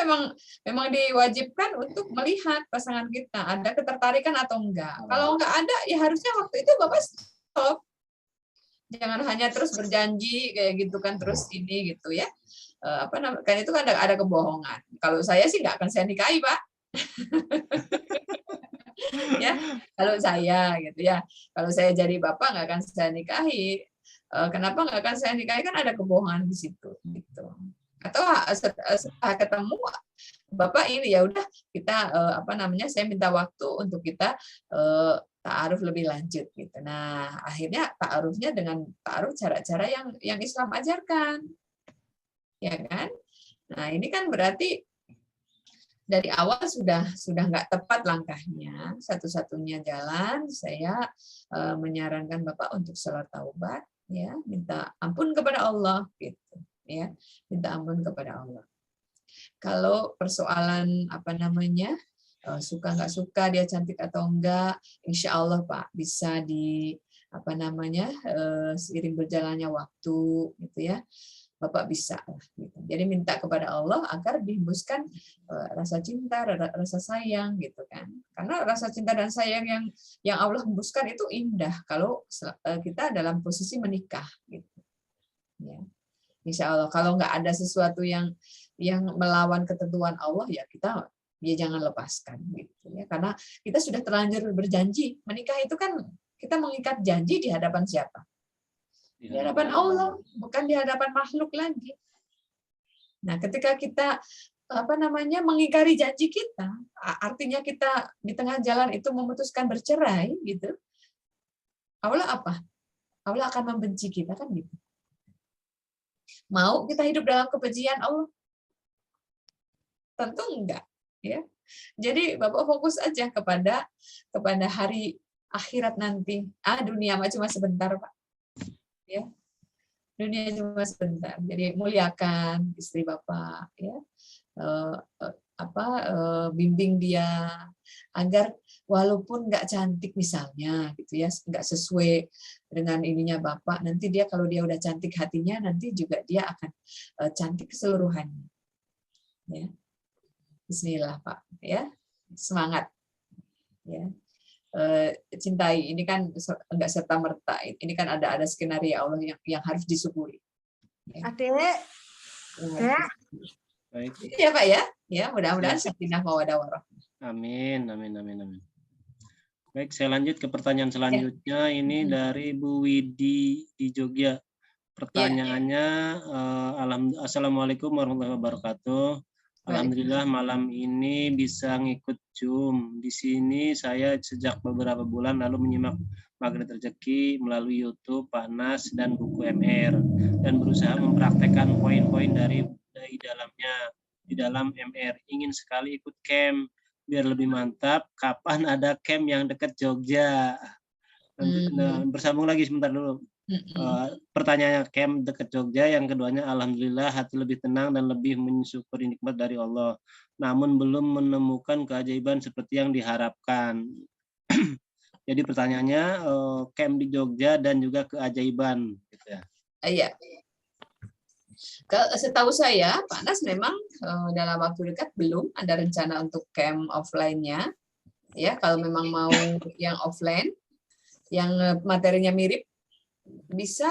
S1: memang diwajibkan untuk melihat pasangan kita, ada ketertarikan atau enggak. Kalau enggak ada, ya harusnya waktu itu Bapak stop. Jangan hanya terus berjanji kayak gitu kan, terus ini gitu ya. Apa namanya? Kan itu kan ada kebohongan. Kalau saya sih nggak akan saya nikahi, Pak. Ya, kalau saya gitu ya, kalau saya jadi bapak nggak akan saya nikahi. Kenapa nggak akan saya nikahi? Kan ada kebohongan di situ gitu. Atau setelah ketemu bapak ini ya udah kita apa namanya, saya minta waktu untuk kita ta'aruf lebih lanjut gitu. Nah akhirnya ta'arufnya dengan ta'aruf cara-cara yang Islam ajarkan, ya kan? Nah ini kan berarti dari awal sudah nggak tepat langkahnya. Satu-satunya jalan saya menyarankan Bapak untuk sholat taubat, ya, minta ampun kepada Allah, gitu, ya, minta ampun kepada Allah. Kalau persoalan apa namanya suka nggak suka dia cantik atau enggak, insya Allah Pak bisa di apa namanya seiring berjalannya waktu, gitu ya. Bapak bisa gitu. Jadi minta kepada Allah agar dihembuskan rasa cinta, rasa sayang gitu kan. Karena rasa cinta dan sayang yang Allah hembuskan itu indah kalau kita dalam posisi menikah gitu. Ya. Insya Allah kalau nggak ada sesuatu yang melawan ketentuan Allah ya kita jangan lepaskan gitu ya. Karena kita sudah terlanjur berjanji. Menikah itu kan kita mengikat janji di hadapan siapa? Di hadapan Allah, bukan di hadapan makhluk lagi. Nah, ketika kita apa namanya mengingkari janji kita, artinya kita di tengah jalan itu memutuskan bercerai gitu. Allah apa? Allah akan membenci kita kan gitu. Mau kita hidup dalam kebencian Allah? Tentu enggak, ya. Jadi Bapak fokus aja kepada hari akhirat nanti. Dunia mah cuma sebentar, Pak. Ya, dunia cuma sebentar. Jadi muliakan istri Bapak, ya, bimbing dia agar walaupun nggak cantik misalnya, gitu ya, nggak sesuai dengan ininya Bapak, nanti dia kalau dia udah cantik hatinya, nanti juga dia akan cantik keseluruhannya. Ya, Bismillah Pak, ya, semangat, ya. Cintai ini kan enggak serta merta, ini kan ada skenario Allah yang harus disyukuri. Ya.
S4: Adek,
S2: Baik.
S1: Ya Pak ya, mudah-mudahan sakinah mawaddah warahmah.
S2: Amin. Baik, saya lanjut ke pertanyaan selanjutnya. Ini dari Bu Widi di Jogja. Pertanyaannya, Assalamualaikum warahmatullahi wabarakatuh. Alhamdulillah malam ini bisa ngikut Zoom. Di sini saya sejak beberapa bulan lalu menyimak Magnet Rezeki melalui YouTube, Pak Nas, dan buku MR. Dan berusaha mempraktekkan poin-poin dari dalamnya. Di dalam MR. Ingin sekali ikut camp. Biar lebih mantap, kapan ada camp yang dekat Jogja? Nah, bersambung lagi sebentar dulu. Pertanyaannya camp dekat Jogja, yang keduanya alhamdulillah hati lebih tenang dan lebih mensyukuri nikmat dari Allah, namun belum menemukan keajaiban seperti yang diharapkan. Jadi pertanyaannya camp di Jogja dan juga keajaiban gitu ya.
S1: Iya. Setahu saya, Pak Nas memang dalam waktu dekat belum ada rencana untuk camp offline-nya. Ya, kalau memang mau yang offline, yang materinya mirip, bisa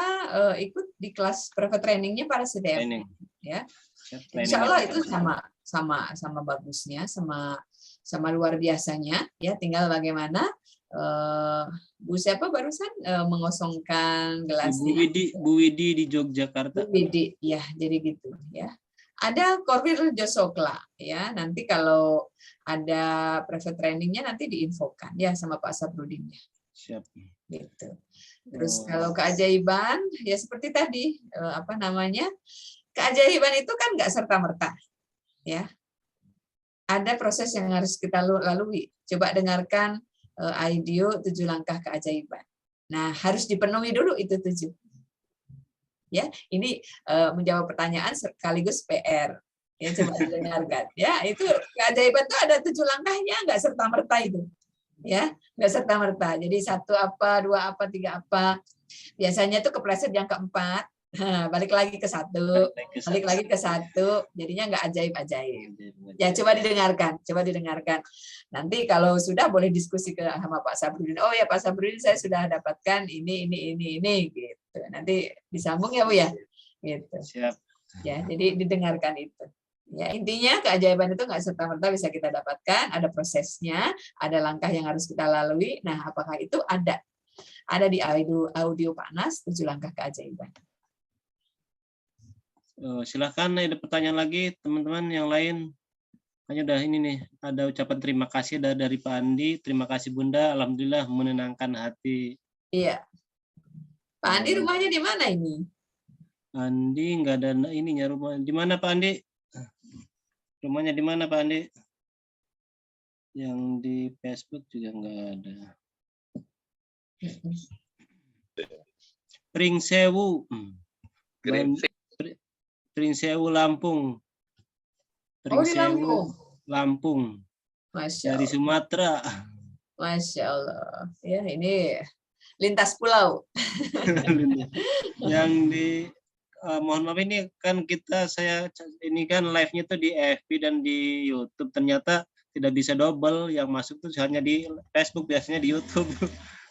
S1: ikut di kelas private training-nya para CDM.
S2: Training.
S1: Ya,
S2: Siap,
S1: Insya Allah
S2: trainingnya.
S1: itu sama bagusnya, sama luar biasanya. Ya, tinggal bagaimana Bu siapa barusan mengosongkan gelasnya.
S2: Bu Widi di Yogyakarta.
S1: Bu Widi, ya, jadi gitu ya. Ada Korwil Josokla ya. Nanti kalau ada private trainingnya nanti diinfokan ya sama Pak Sabrudin ya.
S2: Siap.
S1: Gitu. Terus kalau keajaiban ya seperti tadi keajaiban itu kan nggak serta merta ya. Ada proses yang harus kita lalui. Coba dengarkan audio 7 langkah keajaiban. Nah, harus dipenuhi dulu itu 7. Ya, ini menjawab pertanyaan sekaligus PR. Ya, coba didengarkan. Ya, itu keajaiban itu ada 7 langkahnya, nggak serta merta itu. Ya, nggak serta merta. Jadi 1 apa, 2 apa, 3 apa. Biasanya tuh kepleset yang keempat. Balik lagi ke 1, balik lagi ke 1, jadinya nggak ajaib-ajaib. Ya, coba didengarkan. Nanti kalau sudah boleh diskusi sama Pak Sabrudin. Oh ya Pak Sabrudin, saya sudah dapatkan ini gitu. Nanti disambung ya Bu ya. Gitu.
S2: Siap.
S1: Ya, jadi didengarkan itu. Ya, intinya keajaiban itu nggak serta-merta bisa kita dapatkan, ada prosesnya, ada langkah yang harus kita lalui. Nah, apakah itu ada di audio Pak Nas 7 langkah keajaiban.
S2: Silahkan ada pertanyaan lagi teman-teman yang lain. Hanya udah ini nih, ada ucapan terima kasih dari Pak Andi. Terima kasih Bunda, alhamdulillah menenangkan hati.
S1: Iya. Pak Andi rumahnya di mana ini?
S2: Andi nggak ada ininya rumah. Di mana Pak Andi? Rumahnya di mana Pak Andi? Yang di Facebook juga nggak ada. Pringsewu. Pringsewu Lampung.
S1: Oh, di Lampung.
S2: Lampung.
S1: Masya
S2: Dari
S1: Allah.
S2: Sumatera.
S1: Masya Allah. Ya, ini lintas pulau.
S2: Yang di mohon maaf ini kan ini kan live-nya tuh di FB dan di YouTube, ternyata tidak bisa double, yang masuk tuh hanya di Facebook, biasanya di YouTube.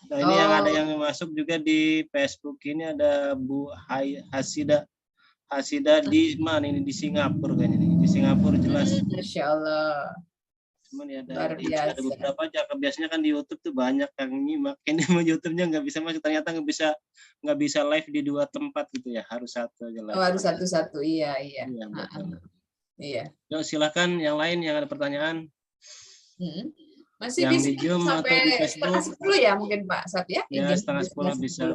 S2: Nah, ini yang ada yang masuk juga di Facebook. Ini ada Bu Hasida di mana ini, di Singapura kayaknya nih. Di Singapura jelas.
S1: Masya Allah.
S2: Cuman ya
S1: Luar biasa.
S2: ada beberapa aja. Biasanya kan di YouTube tuh banyak yang nyimak. Ini YouTube-nya nggak bisa masuk. Ternyata nggak bisa live di 2 tempat gitu ya. Harus 1 aja live.
S1: Oh, harus satu-satu. Iya.
S2: Iya, betul.
S1: Iya.
S2: Yuk, silakan yang lain yang ada pertanyaan.
S1: Masih
S2: Yang
S1: bisa
S2: di Zoom atau di Facebook.
S1: setengah 10 ya mungkin Pak Sat ya?
S2: Ya, setengah 10 bisa,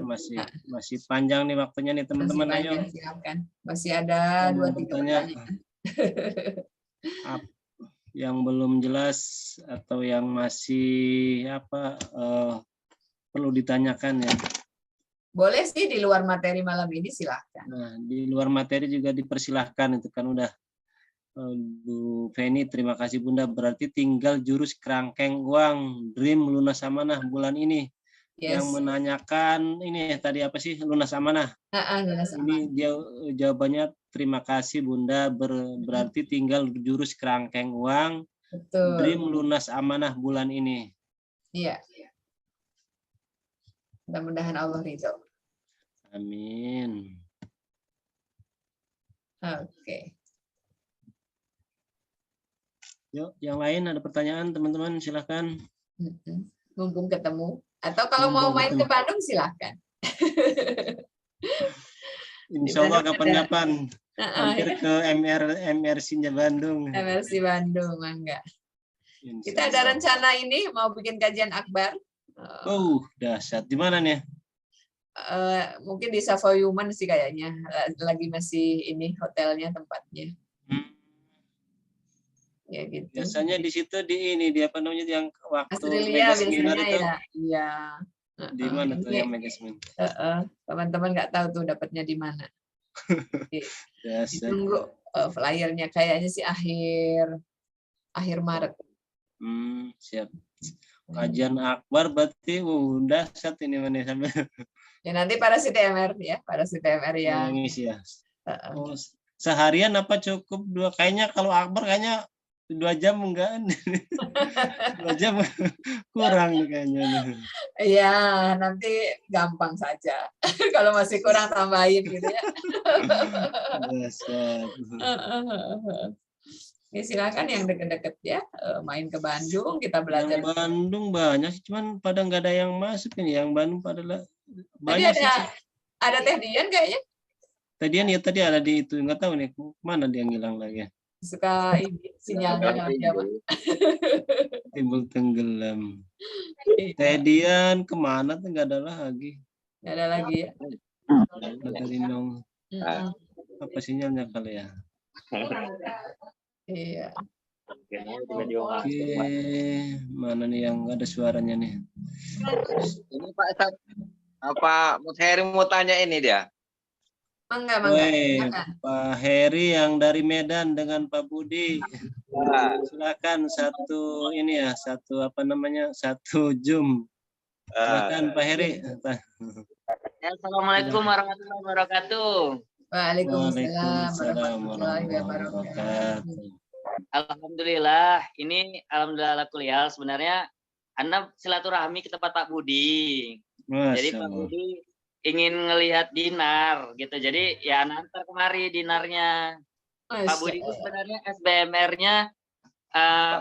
S2: masih panjang nih waktunya nih teman-teman. Ayo.
S1: Silakan. Masih ada 2-3 pertanyaan.
S2: Yang belum jelas atau yang masih perlu ditanyakan ya.
S1: Boleh sih di luar materi malam ini, silahkan.
S2: Nah, di luar materi juga dipersilahkan, itu kan udah. Bu Feni, terima kasih Bunda. Berarti tinggal jurus kerangkeng uang Dream Lunas Amanah bulan ini.
S1: Yes.
S2: Yang menanyakan ini tadi apa sih, lunas amanah?
S1: Lunas
S2: ini dia jawabannya terima kasih Bunda. Berarti tinggal jurus kerangkeng uang.
S1: Betul.
S2: Dream lunas amanah bulan ini.
S1: Iya. Mudah-mudahan Allah ridho.
S2: Amin.
S1: Oke.
S2: Yuk, yang lain ada pertanyaan teman-teman, silahkan.
S1: Mumpung ketemu. Atau kalau mau main ke Bandung silahkan.
S2: Insya Allah kapan-kapan hampir ke MRC-nya Bandung.
S1: MRC Bandung, enggak. Kita ada rencana ini mau bikin kajian akbar.
S2: Dahsyat. Di mana nih?
S1: Mungkin di Savoy Human sih kayaknya. Lagi masih ini hotelnya, tempatnya. Ya gitu.
S2: Biasanya di situ di apa namanya yang waktu
S1: Australia biasanya
S2: itu.
S1: Ya. Iya.
S2: Di mana tuh yang Megasmin?
S1: Teman-teman nggak tahu tuh dapatnya di mana.
S2: Ditunggu
S1: flyernya kayaknya sih akhir Maret.
S2: Siap. Kajian akbar berarti udah set ini mana sampai.
S1: Ya nanti para CTMR ya, para CTMR yang
S2: ngisi ya. Oh, seharian apa cukup 2? Kayaknya kalau Akbar kayaknya 2 jam enggak. 2 jam kurang nih kayaknya nih.
S1: Iya, nanti gampang saja. Kalau masih kurang tambahin gitu ya.
S2: Dahsyat.
S1: Ya, silakan yang deket-deket ya, main ke Bandung, kita
S2: Yang
S1: belajar.
S2: Bandung banyak sih, cuman pada nggak ada yang masuk ini. Yang Bandung pada
S1: Tadi
S2: banyak sih.
S1: ada Teh Dian kayaknya
S2: Tadi ada di itu, nggak tahu nih mana dia ngilang lagi.
S1: suka ini sinyalnya nggak dia, Pak.
S2: Timbul tenggelam.
S1: Iya,
S2: Tedian kemana tuh nggak ada lagi.
S1: nggak ada lagi ya.
S2: Dari nong
S1: Mm-mm.
S2: apa sinyalnya kali ya?
S1: Iya.
S2: Oke, mana nih yang ada suaranya nih?
S5: Ini Pak Ustadz, apa Mas Heri mau tanya ini dia?
S1: Mangga.
S2: Woi,
S1: Silakan.
S2: Pak Heri yang dari Medan dengan Pak Budi.
S5: Nah,
S2: Silakan satu ini ya, satu apa namanya? Satu Zoom. Silakan Pak Heri.
S5: Assalamualaikum warahmatullahi wabarakatuh.
S1: Waalaikumsalam
S2: Waalaikumsalam
S1: warahmatullahi
S2: warahmatullahi
S1: wabarakatuh.
S2: wabarakatuh.
S5: Alhamdulillah, ini alhamdulillah ala kuliah. Sebenarnya Anda silaturahmi ke tempat Pak Budi. Jadi
S2: Masya
S5: Pak
S2: Allah.
S5: Budi ingin ngelihat dinar gitu. Jadi ya nanti kemari dinarnya. Pak
S1: Masya
S5: Budi itu
S1: Allah.
S5: sebenarnya SBMR-nya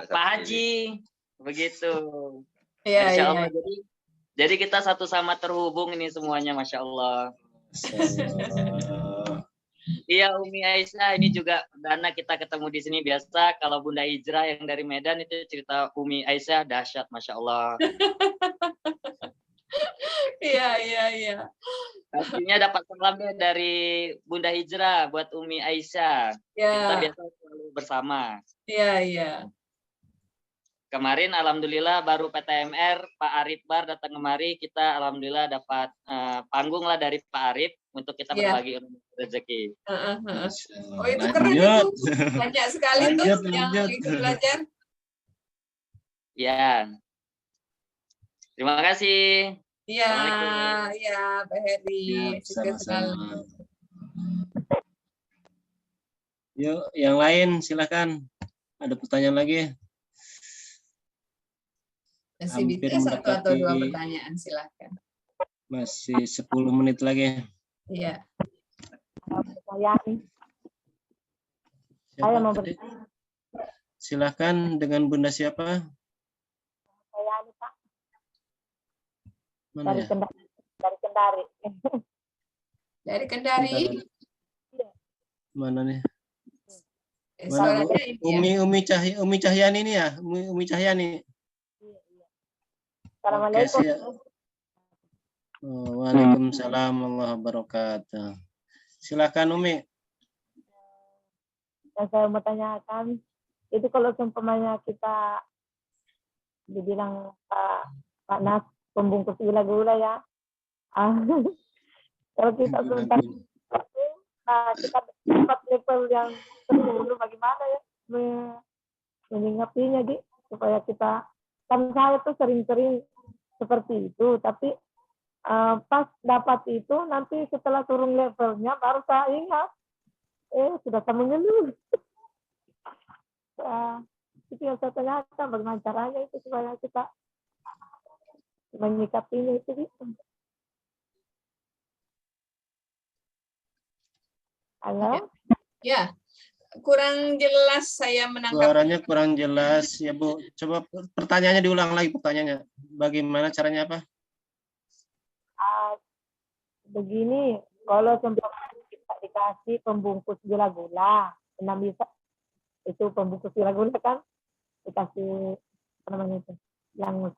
S5: Pak Haji. Begitu.
S1: Iya,
S5: Masya
S1: iya.
S5: Allah. Jadi kita satu sama terhubung ini semuanya, Masya Allah.
S2: Masya Allah.
S5: Iya, Umi Aisyah ini juga perdana kita ketemu di sini. Biasa kalau Bunda Hijrah yang dari Medan itu cerita Umi Aisyah dahsyat, Masya Allah.
S1: Iya.
S5: Pastinya dapat salam deh dari Bunda Hijrah buat Umi Aisyah. Kita
S1: Ya,
S5: biasa selalu bersama.
S1: iya.
S5: Kemarin alhamdulillah baru PTMR Pak Arif Bar datang kemari, kita alhamdulillah dapat panggung lah dari Pak Arif untuk kita
S1: Iya.
S5: berbagi rezeki.
S2: Masya Allah.
S1: Oh, itu keren
S2: Lanjut.
S1: itu. Banyak sekali
S2: Lanjut,
S1: tuh yang
S2: lanjut.
S1: ikut belajar.
S5: Ya. Terima kasih.
S1: Iya,
S5: Assalamualaikum.
S1: iya, Pak Heri.
S2: Ya,
S1: Sukses selalu.
S2: sama-sama. Yuk, yang lain silakan. Ada pertanyaan lagi?
S1: Masih
S2: Hampir
S1: bisa 1 atau 2
S2: mendekati-
S1: pertanyaan, silakan.
S2: Masih 10 menit lagi.
S1: Iya.
S2: Siapa tadi? Silakan dengan Bunda siapa?
S6: Saya ini Pak
S2: Mana
S6: dari
S2: ya?
S6: Kendari. Dari Kendari.
S1: Dari Kendari.
S2: Mana nih?
S1: Suaranya
S2: Bu?
S1: ini ya.
S2: Umi Cahyani ini ya? Umi Cahyani. Oke,
S6: Assalamualaikum.
S2: siap. Oh, waalaikumsalam warahmatullahi wabarakatuh. Silakan Umi.
S6: Yang saya mau tanyakan, itu kalau seumpamanya kita dibilang Pak Nas pembungkus gula-gula ya. Kalau kita sebentar kita dapat level yang 10 bagaimana ya menyikapinya Di, supaya kita, kan saya tuh sering-sering seperti itu, tapi pas dapat itu nanti setelah turun levelnya baru saya ingat sudah sama mengeluh. Itu yang saya tanyakan, bagaimana caranya itu supaya kita menyikapinya itu gitu. Halo?
S1: Ya, kurang jelas saya menangkap.
S2: Suaranya kurang jelas ya Bu. Coba pertanyaannya diulang lagi pertanyaannya. Bagaimana caranya apa?
S6: Begini, kalau sebelum kita dikasih pembungkus gula-gula, bisa itu pembungkus gula-gula kan dikasih apa namanya itu yang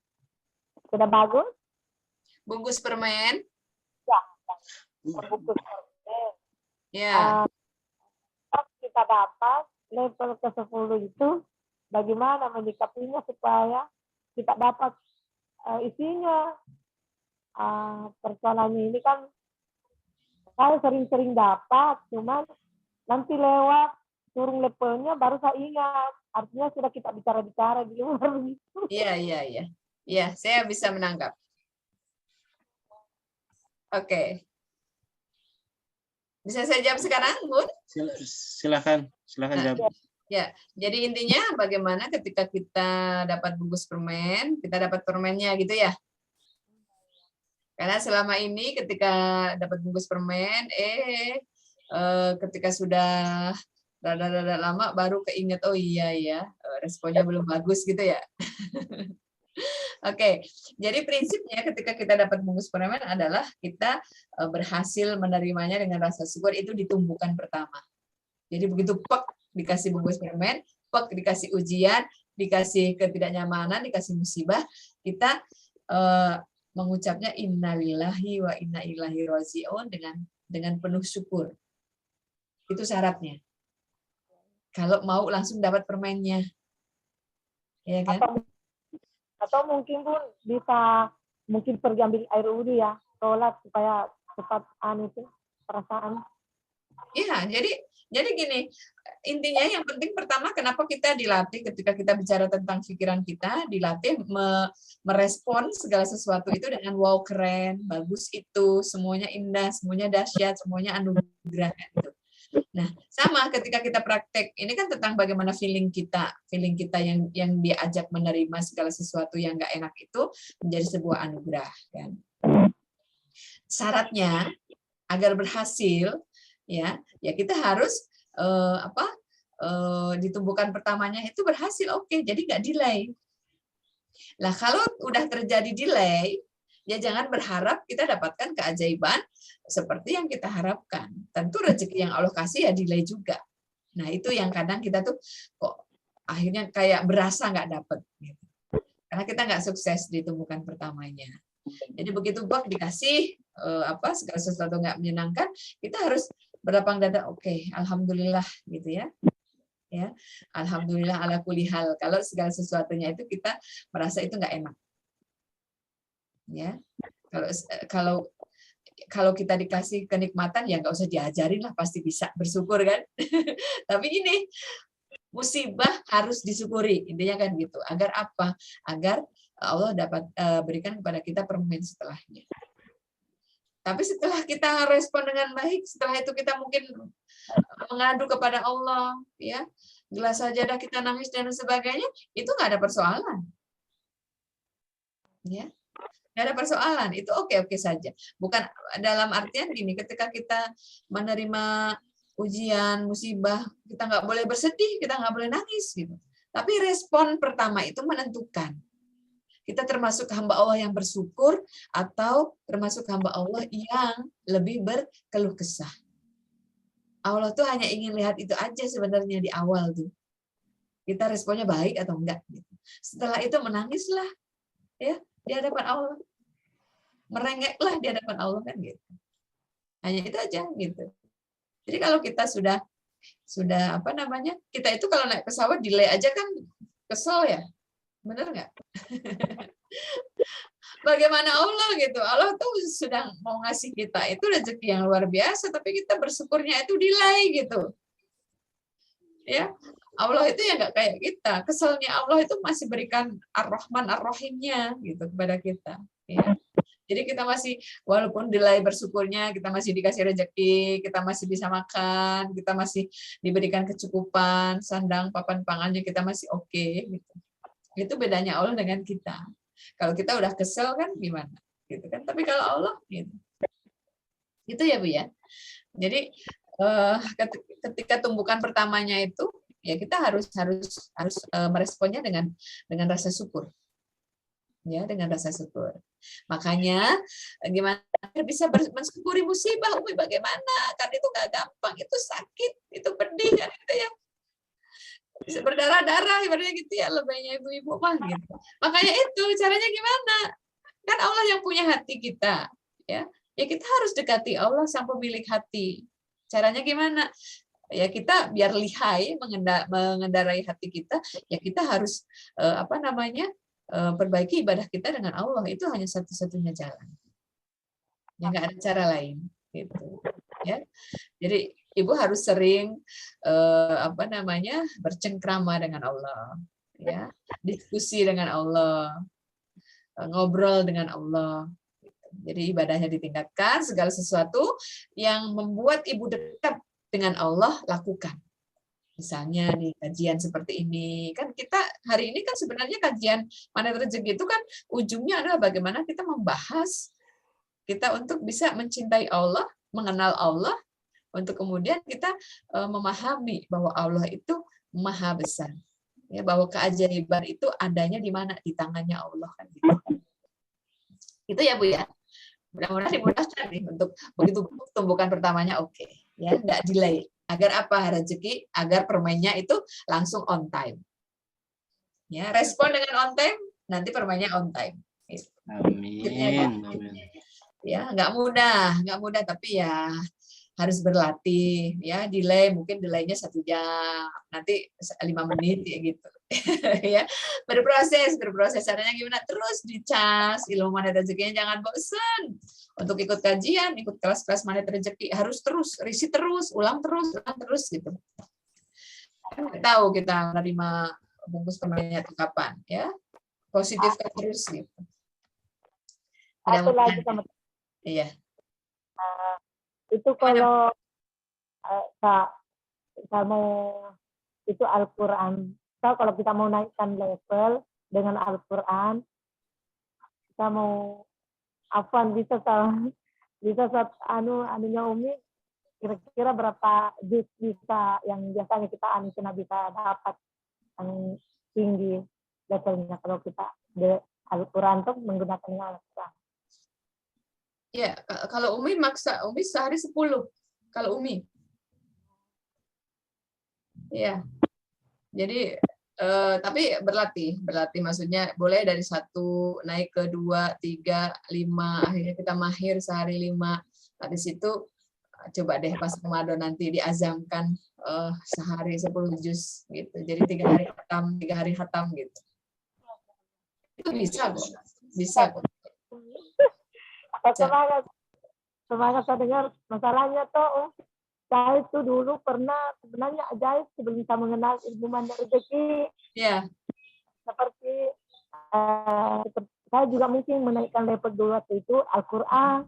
S6: sudah bagus,
S1: Bungkus permen.
S6: pembungkus permen.
S1: Ya.
S6: Pas kita dapat level ke-10 itu, bagaimana menyikapinya supaya kita dapat isinya. Persoalannya ini kan saya sering-sering dapat, cuman nanti lewat turun levelnya baru saya ingat. Artinya sudah kita bicara-bicara di luar begitu.
S1: Iya. Iya, saya bisa menangkap. Oke. Bisa saya jawab sekarang, Bun?
S2: Silakan jawab.
S1: Ya, jadi intinya bagaimana ketika kita dapat bungkus permen, kita dapat permennya gitu ya. Karena selama ini ketika dapat bungkus permen, ketika sudah rada-rada lama baru keinget, oh iya ya, responnya belum bagus gitu ya. Oke, jadi prinsipnya ketika kita dapat bungkus permen adalah kita berhasil menerimanya dengan rasa syukur, itu ditumbuhkan pertama. Jadi begitu pek dikasih bungkus permen, pek dikasih ujian, dikasih ketidaknyamanan, dikasih musibah, kita mengucapnya innalillahi wa inna ilaihi raji'un dengan penuh syukur. Itu syaratnya. Kalau mau langsung dapat permennya. Ya kan?
S6: Atau mungkin pun bisa pergi ambil air wudhu ya, sholat supaya cepat itu perasaan.
S1: Iya, jadi gini, intinya yang penting pertama kenapa kita dilatih ketika kita bicara tentang pikiran kita, dilatih merespon segala sesuatu itu dengan wow keren, bagus itu, semuanya indah, semuanya dahsyat, semuanya anugerah gitu. Nah, sama ketika kita praktek, ini kan tentang bagaimana feeling kita yang diajak menerima segala sesuatu yang nggak enak itu menjadi sebuah anugerah kan. Syaratnya agar berhasil ya kita harus ditumbuhkan pertamanya itu berhasil, oke, jadi nggak delay. Nah, kalau udah terjadi delay, ya jangan berharap kita dapatkan keajaiban seperti yang kita harapkan. Tentu rezeki yang Allah kasih ya delay juga. Nah, itu yang kadang kita tuh kok akhirnya kayak berasa nggak dapet. Gitu. Karena kita nggak sukses ditumbuhkan pertamanya. Jadi begitu bak dikasih segala sesuatu nggak menyenangkan, kita harus berlapang dada, oke, alhamdulillah gitu ya. Ya, alhamdulillah ala kulli hal. Kalau segala sesuatunya itu kita merasa itu nggak enak. Ya, kalau kita dikasih kenikmatan ya nggak usah diajarin lah, pasti bisa bersyukur kan. Tapi ini musibah harus disyukuri, intinya kan gitu. Agar apa? Agar Allah dapat berikan kepada kita permen setelahnya. Tapi setelah kita respon dengan baik, setelah itu kita mungkin mengadu kepada Allah, ya, gelas sajadah kita nangis dan sebagainya, itu nggak ada persoalan. Ya. Nggak ada persoalan, itu oke-oke saja. Bukan dalam artian gini, ketika kita menerima ujian, musibah, kita nggak boleh bersedih, kita nggak boleh nangis. Gitu. Tapi respon pertama itu menentukan. Kita termasuk hamba Allah yang bersyukur atau termasuk hamba Allah yang lebih berkeluh kesah. Allah tuh hanya ingin lihat itu aja sebenarnya di awal tuh. Kita responnya baik atau enggak. Gitu. Setelah itu menangislah ya di hadapan Allah. Merengeklah di hadapan Allah kan gitu. Hanya itu aja gitu. Jadi kalau kita sudah kita itu kalau naik pesawat delay aja kan kesel ya. Benar nggak? Bagaimana Allah gitu. Allah tuh sudah mau ngasih kita itu rezeki yang luar biasa, tapi kita bersyukurnya itu delay gitu. Ya, Allah itu ya nggak kayak kita. Keselnya Allah itu masih berikan Ar-Rahman Ar-Rahimnya gitu kepada kita. Ya. Jadi kita masih, walaupun delay bersyukurnya, kita masih dikasih rezeki, kita masih bisa makan, kita masih diberikan kecukupan, sandang, papan pangannya kita masih oke. Gitu. Itu bedanya Allah dengan kita. Kalau kita udah kesel kan gimana? Gitu kan. Tapi kalau Allah, gitu. Itu ya Bu ya. Jadi ketika tumbukan pertamanya itu, ya kita harus meresponnya dengan rasa syukur. Ya, dengan rasa syukur. Makanya gimana bisa mensyukuri musibah, Umi, bagaimana? Kan itu nggak gampang, itu sakit, itu pedih kan gitu ya. Bisa berdarah-darah ibaratnya gitu ya, lebihnya ibu-ibu mah gitu. Makanya itu caranya gimana? Kan Allah yang punya hati kita, ya. Ya kita harus dekati Allah sang pemilik hati. Caranya gimana? Ya kita biar lihai mengendarai hati kita, ya kita harus perbaiki ibadah kita dengan Allah. Itu hanya satu-satunya jalan. Ya nggak ada cara lain gitu. Ya. Jadi Ibu harus sering bercengkrama dengan Allah, ya, diskusi dengan Allah, ngobrol dengan Allah. Jadi ibadahnya ditingkatkan, segala sesuatu yang membuat ibu dekat dengan Allah lakukan. Misalnya nih kajian seperti ini, kan kita hari ini kan sebenarnya kajian Magnet Rezeki itu kan ujungnya adalah bagaimana kita membahas kita untuk bisa mencintai Allah, mengenal Allah, untuk kemudian kita memahami bahwa Allah itu maha besar. Ya, bahwa keajaiban itu adanya di mana? Di tangannya Allah kan gitu. Itu ya Bu ya. Mudah-mudahan dimudahkan nih untuk begitu tumbukan pertamanya oke. Ya, nggak delay. Agar apa? Rezeki, agar permainnya itu langsung on time. Ya, respon dengan on time, nanti permainnya on time. Gitu.
S2: Amin.
S1: Ya, nggak mudah tapi ya harus berlatih. Ya, mungkin delaynya 1 jam, nanti 5 menit ya gitu. Ya, berproses. Caranya gimana? Terus dicas ilmu Magnet Rezekinya, jangan bosan. Untuk ikut kajian, ikut kelas-kelas Magnet Rezeki harus terus, risi terus, ulang terus gitu. Nggak tahu kita menerima bungkus permennya itu kapan, ya. Positif terus gitu.
S6: Satu lagi sama
S1: Iya.
S6: itu kalau kita mau itu Al-Quran. Kalau kita mau naikkan level dengan Al-Quran, kita mau bisa anunya Umi, kira-kira berapa juz bisa yang biasanya kita bisa dapat yang tinggi levelnya kalau kita di Al-Quran untuk menggunakan Al-Quran.
S1: Ya, kalau Umi sehari 10. Kalau Umi. Ya. Jadi tapi berlatih maksudnya boleh dari 1 naik ke 2, 3, 5, akhirnya kita mahir sehari 5. Habis itu coba deh pas Ramadan nanti diazamkan sehari 10 juz gitu. Jadi 3 hari khatam gitu. Itu bisa kok. Bisa kok.
S6: Semangat saya dengar. Masalahnya tuh saya itu dulu pernah sebenarnya ajaib sebelum bisa mengenal ilmu Magnet Rezeki.
S1: Ya.
S6: Seperti saya juga mungkin menaikkan level dulu waktu itu Al-Quran.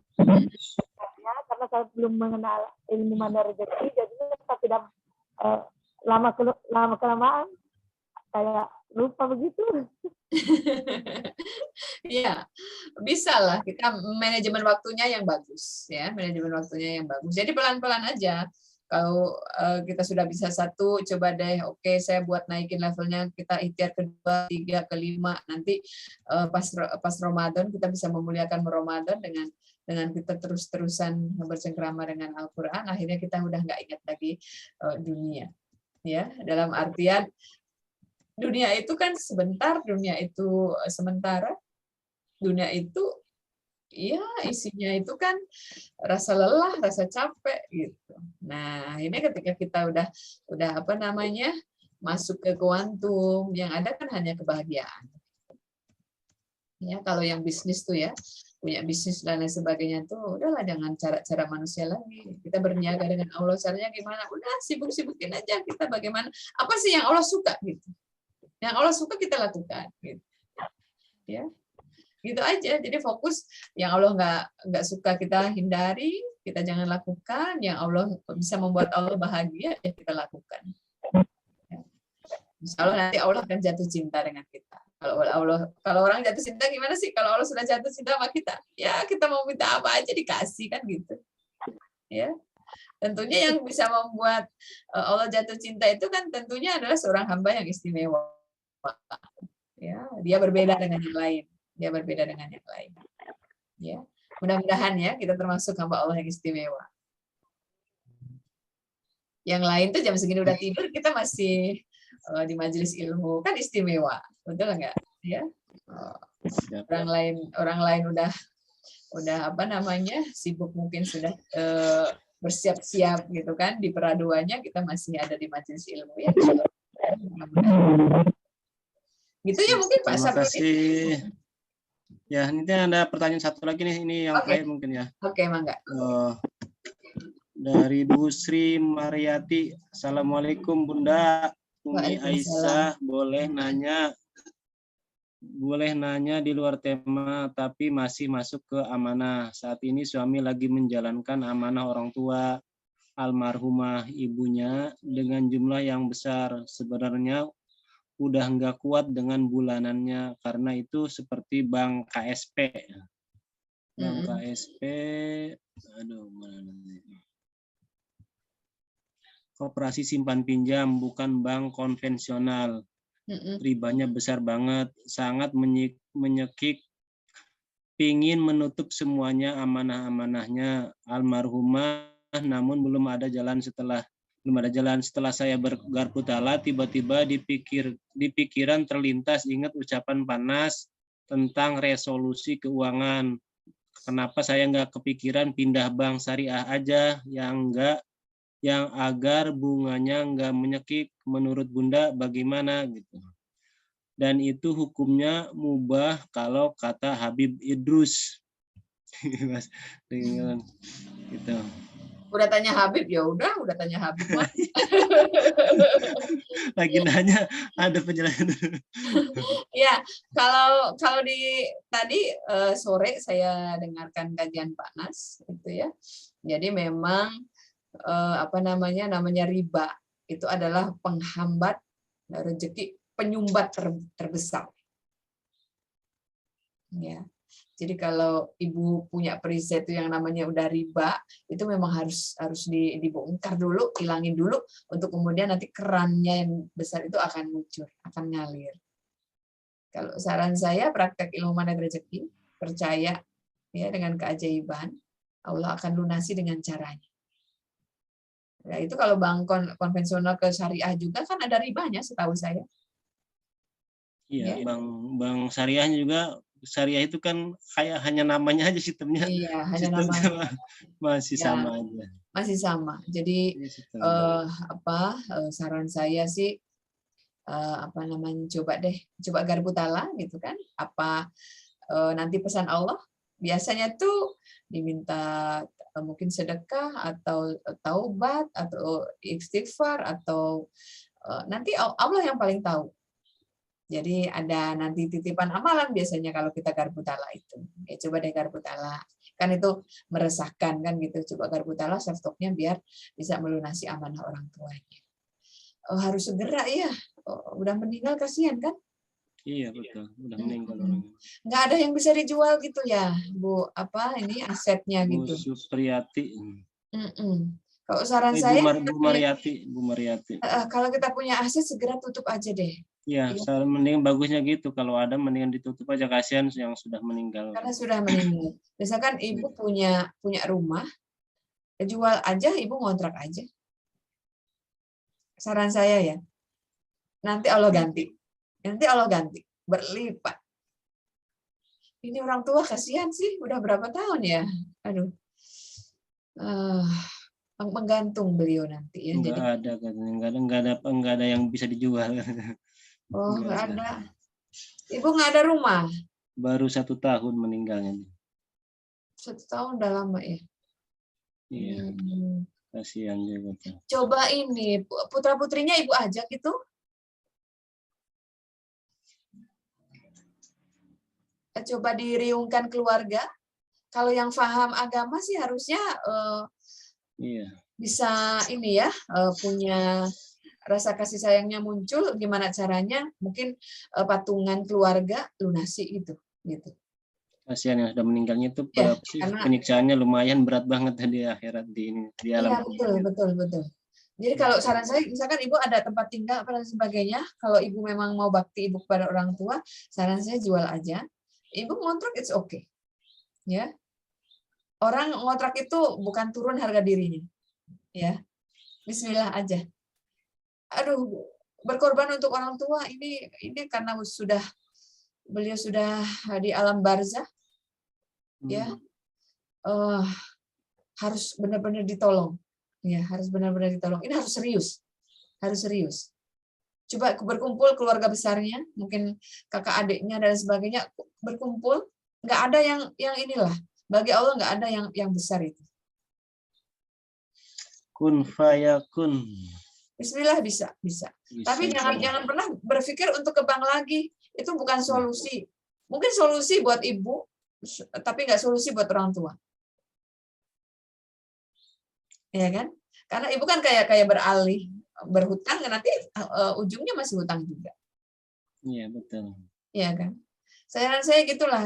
S6: Ya, karena saya belum mengenal ilmu Magnet Rezeki, jadi saya tidak lama kelamaan saya lupa begitu.
S1: Iya, bisa lah kita manajemen waktunya yang bagus ya, Jadi pelan-pelan aja. Kalau kita sudah bisa 1, coba deh, oke, saya buat naikin levelnya, kita ikhtiar ke-2, 3, ke-5, nanti pas Ramadan kita bisa memuliakan Ramadan dengan kita terus-terusan bercengkrama dengan Al-Quran, akhirnya kita udah nggak ingat lagi dunia. Ya, dalam artian dunia itu kan sebentar, dunia itu sementara, dunia itu ya isinya itu kan rasa lelah, rasa capek gitu. Nah, ini ketika kita udah masuk ke kuantum, yang ada kan hanya kebahagiaan. Ya, kalau yang bisnis tuh ya, punya bisnis dan lain sebagainya tuh udahlah, jangan cara manusia lagi. Kita berniaga dengan Allah, caranya gimana? Udah sibuk-sibukin aja kita bagaimana, apa sih yang Allah suka gitu. Yang Allah suka kita lakukan gitu. Ya. Gitu aja. Jadi fokus yang Allah nggak suka kita hindari, kita jangan lakukan. Yang Allah bisa membuat Allah bahagia, ya kita lakukan. Ya. Insya Allah nanti Allah akan jatuh cinta dengan kita. Kalau orang jatuh cinta gimana sih? Kalau Allah sudah jatuh cinta sama kita, ya kita mau minta apa aja dikasih kan gitu. Ya. Tentunya yang bisa membuat Allah jatuh cinta itu kan tentunya adalah seorang hamba yang istimewa. Ya, dia berbeda dengan yang lain. Ya, mudah-mudahan ya kita termasuk hamba Allah yang istimewa. Yang lain tuh jam segini udah tidur, kita masih di majelis ilmu, kan istimewa, betul nggak? Ya, orang lain udah sibuk, mungkin sudah bersiap-siap gitu kan di peraduannya, kita masih ada di majelis ilmu ya. Gitu ya mungkin Pak Sabri.
S2: Terima kasih. Ya, ini ada pertanyaan satu lagi nih, ini yang terakhir mungkin ya.
S1: Oke, mangga.
S2: Dari Bu Sri Mariati. Assalamualaikum Bunda. Umi Aisyah boleh nanya, boleh nanya di luar tema, tapi masih masuk ke amanah. Saat ini suami lagi menjalankan amanah orang tua almarhumah ibunya dengan jumlah yang besar. Sebenarnya udah nggak kuat dengan bulanannya, karena itu seperti bank KSP. Bank KSP, aduh, mana namanya? Koperasi simpan pinjam, bukan bank konvensional. Ribanya besar banget, sangat menyekik. Pingin menutup semuanya amanah-amanahnya almarhumah, namun belum ada jalan setelah saya bergarpu tala. Tiba-tiba di pikiran terlintas ingat ucapan Panas tentang resolusi keuangan. Kenapa saya nggak kepikiran pindah bank syariah aja yang agar bunganya nggak menyekik? Menurut Bunda bagaimana gitu? Dan itu hukumnya mubah kalau kata Habib Idrus. Mas, gitu.
S1: Udah tanya Habib, ya udah tanya Habib mah.
S2: Lagi nanya ada penjelasan.
S1: Ya, kalau tadi sore saya dengarkan kajian Panas itu ya. Jadi memang namanya riba itu adalah penghambat rezeki, penyumbat terbesar. Ya. Jadi kalau ibu punya periset itu yang namanya udah riba, itu memang harus dibongkar dulu, hilangin dulu, untuk kemudian nanti kerannya yang besar itu akan muncul, akan ngalir. Kalau saran saya, praktek ilmu magnet rezeki, percaya ya dengan keajaiban, Allah akan lunasi dengan caranya. Ya, itu kalau bank konvensional ke syariah juga kan ada ribanya setahu saya.
S2: Iya,
S1: Ya.
S2: bank syariahnya juga, syariah itu kan kayak hanya namanya aja, sistemnya.
S1: Iya, hanya
S2: sistemnya
S1: namanya.
S2: masih
S1: Ya,
S2: sama aja.
S1: masih sama. Jadi saran saya sih coba garpu tala gitu kan. Nanti pesan Allah biasanya tuh diminta mungkin sedekah atau taubat atau istighfar atau nanti Allah yang paling tahu. Jadi ada nanti titipan amalan biasanya kalau kita garpu tala itu. Ya, coba deh garpu tala. Kan itu meresahkan kan gitu. Coba garpu tala self-talk-nya biar bisa melunasi amanah orang tuanya. Harus segera ya. Udah meninggal kasihan kan?
S2: Iya betul, udah meninggal orangnya.
S1: Nggak ada yang bisa dijual gitu ya, Bu. Ini asetnya
S2: Bu
S1: gitu.
S2: Supriyati.
S1: Kalau saran saya,
S2: Bu Mariati.
S1: Kalau kita punya aset segera tutup aja deh.
S2: Ya, mending bagusnya gitu. Kalau ada mendingan ditutup aja, kasihan yang sudah meninggal.
S1: Karena sudah meninggal. Misalkan ibu punya rumah, jual aja, ibu ngontrak aja. Saran saya ya. Nanti Allah ganti. Berlipat. Ini orang tua kasihan sih, udah berapa tahun ya? Aduh. Menggantung beliau nanti ya.
S2: Enggak ada yang bisa dijual.
S1: Oh, nggak ada. Ibu nggak ada rumah?
S2: Baru 1 tahun meninggalnya.
S1: 1 tahun udah lama ya?
S2: Iya. Kasihan juga.
S1: Coba ini, putra-putrinya ibu ajak itu. Coba diriungkan keluarga. Kalau yang paham agama sih harusnya bisa ini ya, punya rasa kasih sayangnya muncul. Gimana caranya? Mungkin patungan keluarga lunasi itu, gitu.
S2: Kasihan yang sudah meninggalnya itu penyiksaannya lumayan berat banget di akhirat di alam.
S1: Iya betul. Jadi kalau saran saya, misalkan ibu ada tempat tinggal dan sebagainya, kalau ibu memang mau bakti ibu kepada orang tua, saran saya jual aja. Ibu ngontrak it's okay, ya. Orang ngontrak itu bukan turun harga dirinya, ya. Bismillah aja. Aduh, berkorban untuk orang tua ini karena beliau sudah di alam barzah, ya. Harus benar-benar ditolong, ya. Harus benar-benar ditolong. Ini harus serius. Coba berkumpul keluarga besarnya, mungkin kakak adiknya dan sebagainya, berkumpul. Nggak ada yang inilah. Bagi Allah nggak ada yang besar itu.
S2: Kun fayakun.
S1: Bismillah bisa. Tapi jangan pernah berpikir untuk ke bank lagi. Itu bukan solusi. Mungkin solusi buat ibu, tapi nggak solusi buat orang tua. Ya kan? Karena ibu kan kayak beralih berhutang, nanti ujungnya masih hutang juga.
S2: Iya, betul.
S1: Iya kan? Saya gitulah,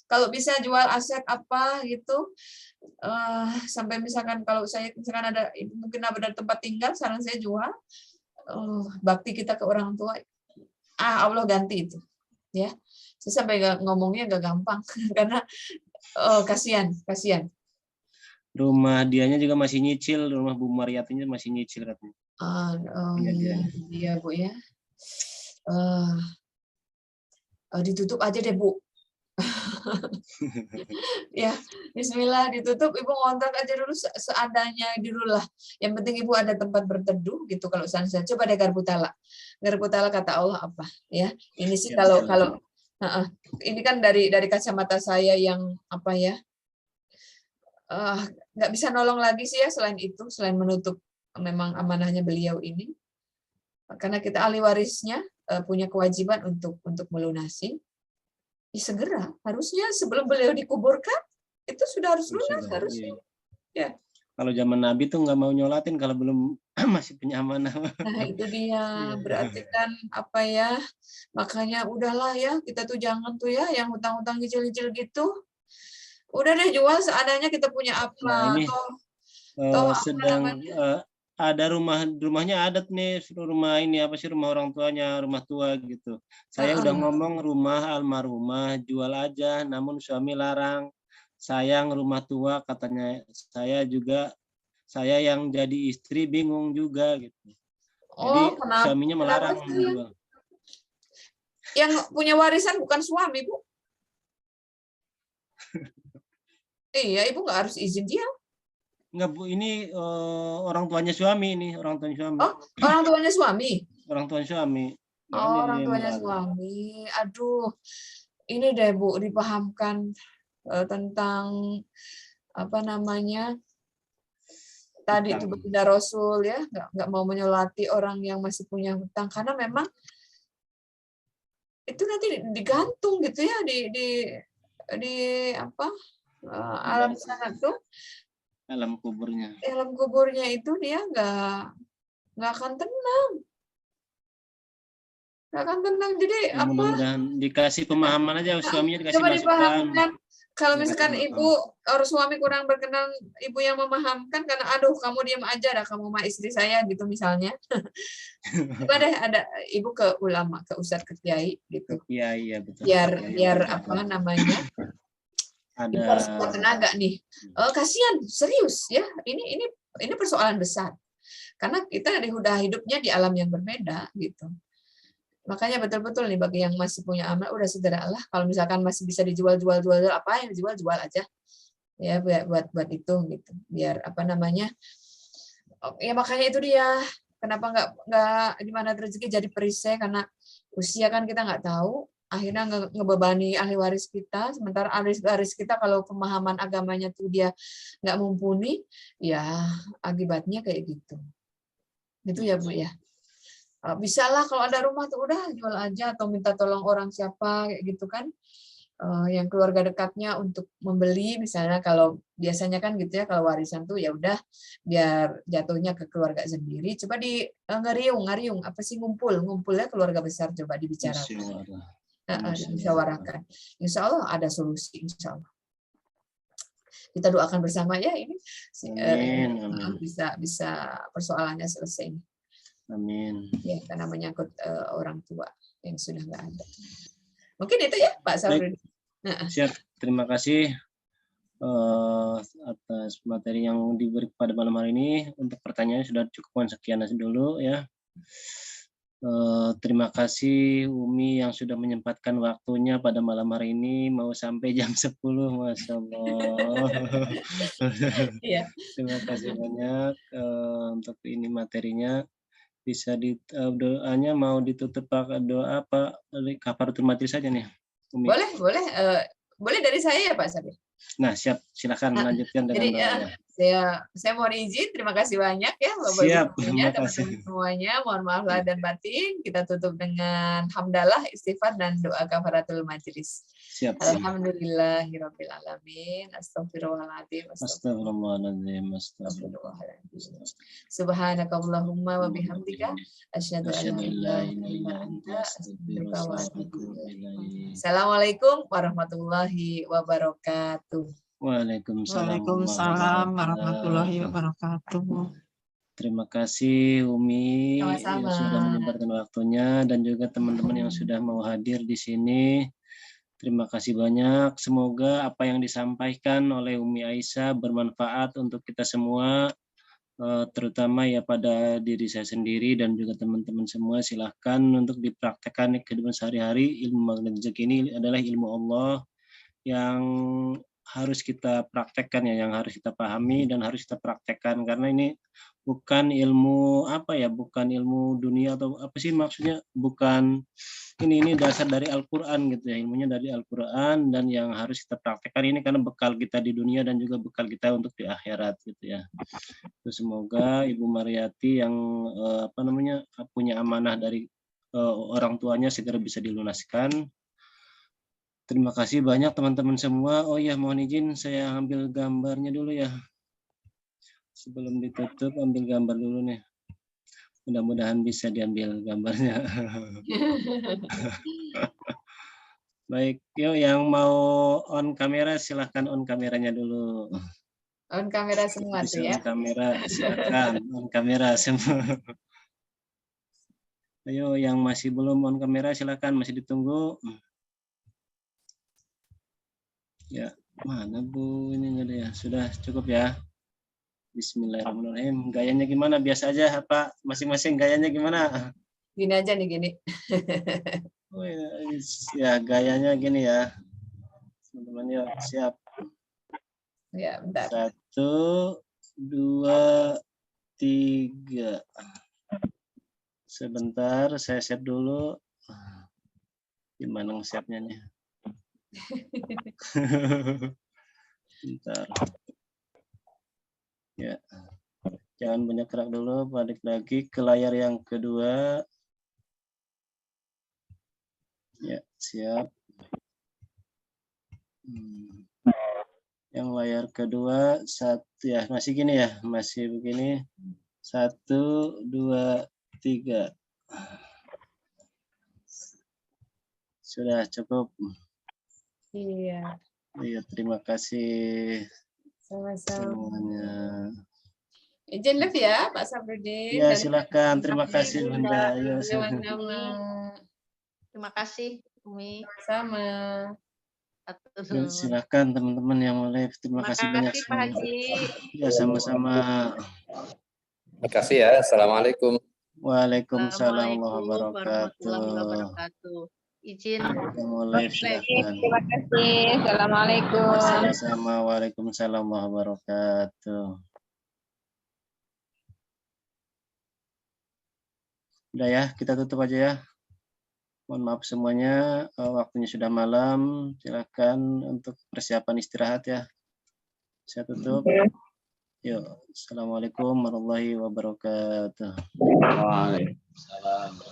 S1: kalau bisa jual aset apa gitu, sampai misalkan kalau saya misalkan ada mungkin ada tempat tinggal, saran saya jual, bakti kita ke orang tua, Allah ganti itu, ya. Saya sampai ngomongnya nggak gampang karena kasihan.
S2: Rumah dianya juga masih nyicil, rumah Bu Mariatinya masih nyicil katanya.
S1: Iya Bu ya. Ditutup aja deh Bu. Ya, Bismillah ditutup, Ibu ngontrak aja dulu seadanya dulu lah. Yang penting Ibu ada tempat berteduh gitu. Kalau saya coba deh garpu tala kata Allah apa ya? Ini sih kalau ini kan dari kacamata saya yang apa ya? Nggak bisa nolong lagi sih ya selain menutup memang amanahnya beliau ini. Karena kita ahli warisnya punya kewajiban untuk melunasi. Segera, harusnya sebelum beliau dikuburkan itu sudah harus lunas harusnya. Ya.
S2: Kalau zaman Nabi tuh nggak mau nyolatin kalau belum masih punya amanah.
S1: Nah itu dia, berarti kan apa ya? Makanya udahlah ya, kita tuh jangan tuh ya yang hutang-hutang nyicil-nyicil gitu. Udah deh jual seadanya, kita punya apa?
S2: Nah, ini sedang ada rumahnya adat nih, rumah ini apa sih, rumah orang tuanya, rumah tua gitu. Saya udah ngomong rumah almarhumah jual aja, namun suami larang. Sayang rumah tua katanya. Saya yang jadi istri bingung juga gitu. Jadi suaminya melarang menjual.
S1: Yang punya warisan bukan suami, Bu. Iya, Ibu nggak harus izin dia.
S2: Enggak, Bu, ini orang tuanya suami ini, orang tuanya suami.
S1: Oh, orang tuanya suami.
S2: Orang tuanya suami.
S1: Orang tuanya suami. Aduh. Ini deh Bu, dipahamkan tentang apa namanya? Tadi itu baginda Rasul ya, nggak mau menyolati orang yang masih punya hutang karena memang itu nanti digantung gitu ya di apa? Alam sana tuh.
S2: Alam kuburnya.
S1: Alam kuburnya itu dia nggak akan tenang. Nggak akan tenang. Jadi
S2: ya, mudah-mudahan dikasih pemahaman aja, suaminya dikasih
S1: coba
S2: masukan.
S1: Dipahamkan. Kalau misalkan ibu orang suami kurang berkenan, ibu yang memahamkan karena aduh kamu diam aja dah, kamu mah istri saya gitu misalnya. Coba deh ada ibu ke ulama, ke ustadz, ke kiai gitu.
S2: Iya betul.
S1: Biar apa namanya?
S2: Ada
S1: tenaga nih. Kasihan, serius ya. Ini persoalan besar. Karena kita udah hidupnya di alam yang berbeda gitu. Makanya betul-betul nih bagi yang masih punya amal udah segeralah kalau misalkan masih bisa dijual apa yang dijual aja. Ya buat itu gitu. Biar apa namanya? Ya makanya itu dia. Kenapa nggak gimana rezeki jadi perisai karena usia kan kita nggak tahu. Akhirnya ngebebani ahli waris kita, sementara ahli waris kita kalau pemahaman agamanya tuh dia nggak mumpuni, ya akibatnya kayak gitu. Gitu ya Bu ya. Bisa lah kalau ada rumah tuh udah jual aja atau minta tolong orang siapa kayak gitu kan, yang keluarga dekatnya untuk membeli misalnya. Kalau biasanya kan gitu ya kalau warisan tuh ya udah biar jatuhnya ke keluarga sendiri. Coba di ngariung apa sih ngumpulnya keluarga besar coba dibicarakan. Musyawarahkan. Insya Allah ada solusi, insya Allah. Kita doakan bersama ya ini
S2: amin.
S1: Bisa persoalannya selesai.
S2: Amin.
S1: Ya karena menyangkut orang tua yang sudah nggak ada. Mungkin itu ya Pak Sabri.
S2: Siap. Terima kasih atas materi yang diberi pada malam hari ini. Untuk pertanyaannya sudah cukup sekian dulu ya. Terima kasih Umi yang sudah menyempatkan waktunya pada malam hari ini, mau sampai jam 10, Masya Allah.
S1: Iya.
S2: Terima kasih banyak untuk ini materinya. Bisa doanya mau ditutup pakai doa apa kafaratul majlis saja nih Umi?
S1: Boleh dari saya ya Pak Sabri.
S2: Nah siap, silakan melanjutkan dengan doanya.
S1: Saya mohon izin, terima kasih banyak ya Bapak
S2: Siap,
S1: Ibu semuanya,
S2: terima kasih.
S1: teman-teman semuanya. Mohon maaf lahir dan batin. Kita tutup dengan hamdalah, istighfar dan doa kafaratul majelis.
S2: Siap.
S1: Alhamdulillahirabbil alamin. Astagfirullahaladzim.
S2: Astagfirullahaladzim. Astagfirullahaladzim.
S1: Subhanakallahumma wa bihamdika asyhadu an
S2: Asyhadu
S1: la
S2: an la
S1: ilaha illa
S2: ilaha
S1: anta
S2: illa
S1: astaghfiruka wa atubu ilaik.
S2: anta.
S1: Assalamualaikum warahmatullahi wabarakatuh.
S2: Waalaikumsalam.
S7: Waalaikumsalam warahmatullahi wabarakatuh.
S2: Terima kasih Umi yang
S1: Sama-sama.
S2: sudah menyempatkan waktunya dan juga teman-teman yang sudah mau hadir di sini. Terima kasih banyak. Semoga apa yang disampaikan oleh Umi Aisyah bermanfaat untuk kita semua, terutama ya pada diri saya sendiri dan juga teman-teman semua. Silahkan untuk dipraktekkan di kehidupan sehari-hari. Ilmu magnet rezeki ini adalah ilmu Allah yang harus kita praktekkan ya, yang harus kita pahami dan harus kita praktekkan, karena ini bukan ilmu bukan ilmu dunia atau apa sih maksudnya, bukan ini dasar dari Al-Qur'an gitu ya, ilmunya dari Al-Qur'an dan yang harus kita praktekkan ini karena bekal kita di dunia dan juga bekal kita untuk di akhirat gitu ya. Terus semoga Ibu Mariati yang punya amanah dari orang tuanya segera bisa dilunaskan. Terima kasih banyak teman-teman semua. Oh ya, mohon izin saya ambil gambarnya dulu ya. Sebelum ditutup ambil gambar dulu nih. Mudah-mudahan bisa diambil gambarnya. Baik, yuk yang mau on kamera silahkan on kameranya dulu.
S1: On kamera semua
S2: Bisa
S1: tuh ya.
S2: on kamera, silakan on kamera semua. Ayo yang masih belum on kamera silakan, masih ditunggu. Ya, mana Bu? Ini enggak ada ya. Sudah cukup ya. Bismillahirrahmanirrahim. Gayanya gimana? Biasa aja apa? Masing-masing gayanya gimana?
S1: Gini aja nih, gini.
S2: Oh ya, gayanya gini ya. Teman-teman yuk, siap.
S1: Ya, bentar.
S2: 1, 2, 3. Sebentar, saya save dulu. Gimana nge-save-nya nih? Bentar. Ya. Jangan banyak gerak dulu, balik lagi ke layar yang kedua. Ya, siap. Yang layar kedua, satu ya, masih gini ya, masih begini. 1, 2, 3. Sudah cukup.
S1: Iya.
S2: Iya, terima kasih
S1: Sama-sama.
S2: semuanya.
S1: Izin live ya, Pak Sabrudin.
S2: Ya,
S1: Dan
S2: silakan. Terima kasih, Bunda. Ayo,
S1: sama-sama.
S7: Terima kasih Umi.
S1: Sama.
S2: silakan teman-teman yang mau live. Terima kasih banyak
S7: Pak
S2: semuanya.
S7: Haji.
S2: Ya, sama-sama.
S8: Terima kasih ya. Assalamualaikum.
S2: Waalaikumsalam
S7: Assalamualaikum warahmatullahi
S2: warahmatullahi
S7: wabarakatuh. Izin.
S2: Yang mau live silakan.
S6: Terima kasih. Assalamualaikum.
S2: Sama-sama. Waalaikumsalam warahmatullahi wabarakatuh. Udah ya, kita tutup aja ya. Mohon maaf semuanya, waktunya sudah malam. Silakan untuk persiapan istirahat ya. Saya tutup. Yuk, assalamualaikum warahmatullahi wabarakatuh.
S8: Waalaikumsalam.